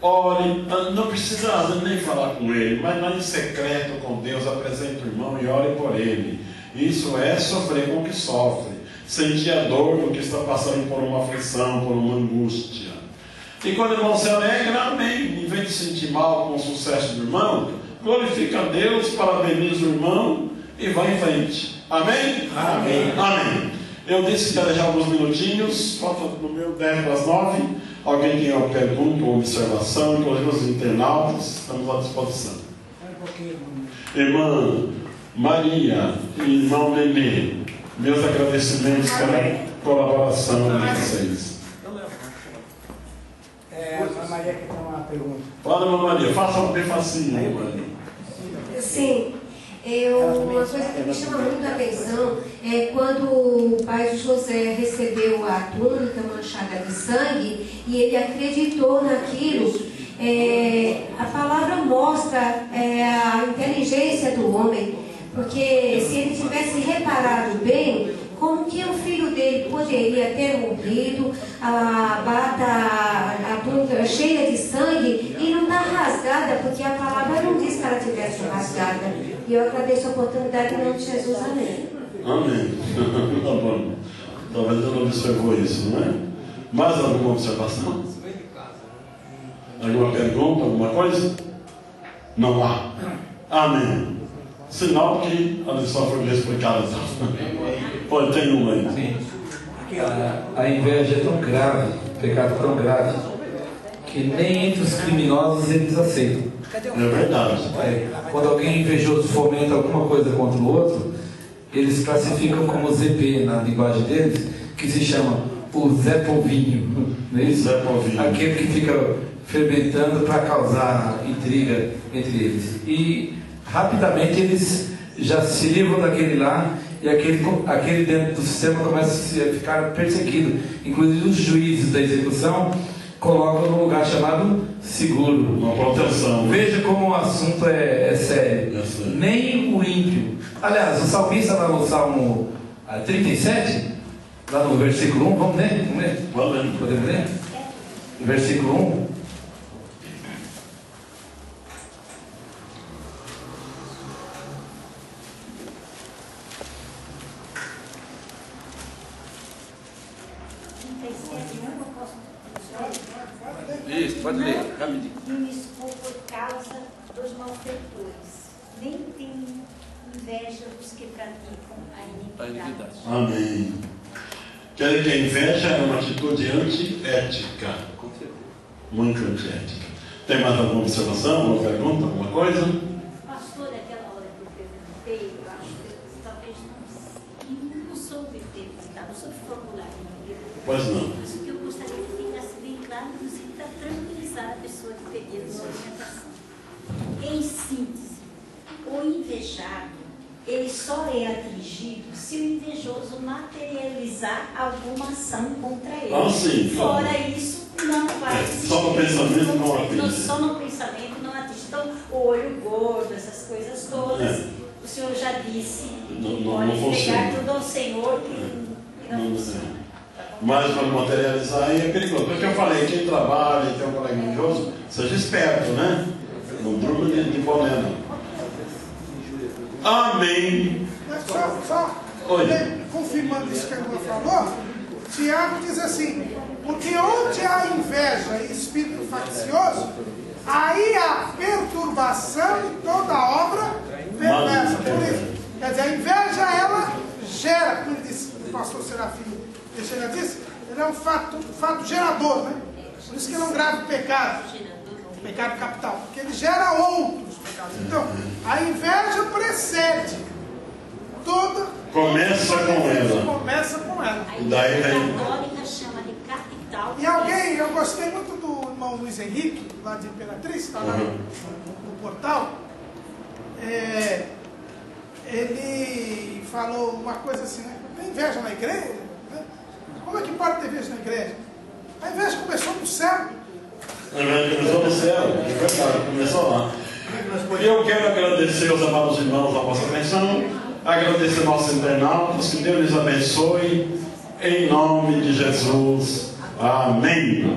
ore, não precisa nem falar com ele, mas lá em secreto com Deus, apresente o irmão e ore por ele. Isso é sofrer com o que sofre, sentir a dor do que está passando por uma aflição, por uma angústia. E quando o irmão se alegra, amém. Em vez de sentir mal com o sucesso do irmão, glorifica a Deus, parabeniza o irmão e vai em frente. Amém? Amém. Amém. Eu disse que ia deixar alguns minutinhos, falta no meu 10 para as 9. Alguém tem uma pergunta ou observação, inclusive os internautas, estamos à disposição. Irmã Maria e irmão Nenê, meus agradecimentos pela colaboração de vocês. A Maria quer ter uma pergunta. Fala, irmã Maria, faça uma bem facinho, Maria. Sim, Uma coisa que me chama muito a atenção é quando o pai de José recebeu a túnica manchada de sangue e ele acreditou naquilo. A palavra mostra a inteligência do homem, porque se ele tivesse reparado bem, como que o filho dele poderia ter morrido, a túnica cheia de sangue e não está rasgada, porque a palavra não diz que ela tivesse rasgada. E eu agradeço a oportunidade em nome de Jesus. Amém. Amém. Tá bom. Talvez eu não observou isso, não é? Mais alguma observação? Alguma pergunta, alguma coisa? Não há. Amém. Sinal que a lição foi bem explicada. Pode ter uma aí. Sim. A inveja é tão grave, pecado tão grave, que nem entre os criminosos eles aceitam. É verdade. Quando alguém invejoso fomenta alguma coisa contra o outro, eles classificam como ZP na linguagem deles, que se chama o Zé Povinho. Não é isso? Zé Povinho. Aquele que fica fermentando para causar intriga entre eles. E rapidamente eles já se livram daquele lá e aquele dentro do sistema começa a ficar perseguido. Inclusive os juízes da execução colocam num lugar chamado seguro. Uma proteção. Veja como o assunto é sério. Nem o ímpio. Aliás, o salmista lá no Salmo 37, lá no versículo 1, vamos ler? Podemos ler? Versículo 1. Isso, pode ler, rapidinho. Me expor por causa dos malfeitores. Nem tenho inveja dos que praticam a iniquidade. Amém. Quer que a inveja é uma atitude antiética. Muito antiética. Tem mais alguma observação, alguma pergunta, alguma coisa? Pastor, aquela hora que eu perguntei, eu acho que talvez não soube perguntar, não soube formular. Pois não. Mas o que eu gostaria que ficasse bem claro, inclusive para tranquilizar a pessoa que pedia uma orientação. Em síntese, o invejado, ele só é atingido se o invejoso materializar alguma ação contra ele. Ah, sim, claro. Fora isso, não vai existir. Só no pensamento não atinge. Só no pensamento não atinge. Então, o olho gordo, essas coisas todas, o Senhor já disse que pode entregar tudo ao Senhor que não funciona. Mas para materializar aí é perigoso. Porque eu falei, quem trabalha e tem um colega religioso, seja esperto, né? Não durma de boné. Amém. Mas só confirmando isso que a irmã falou, Tiago diz assim, porque onde há inveja e espírito faccioso, aí há perturbação e toda obra perversa. Por isso, quer dizer, a inveja, ela gera, como disse o pastor Serafim Teixeira disse, ele é um fato gerador, né? Por isso que ele é um grave pecado capital, porque ele gera outros pecados. Então, a inveja precede toda. Começa com ela. A igreja católica chama de capital. E alguém, eu gostei muito do irmão Luiz Henrique, lá de Imperatriz, está lá no portal. Ele falou uma coisa assim, né? Tem inveja na igreja? Né? Como é que pode ter inveja na igreja? A inveja começou no céu. A inveja começou no céu, é verdade, começou lá. E eu quero agradecer aos amados irmãos da vossa atenção, agradecer aos nossos internautas, que Deus lhes abençoe, em nome de Jesus. Amém.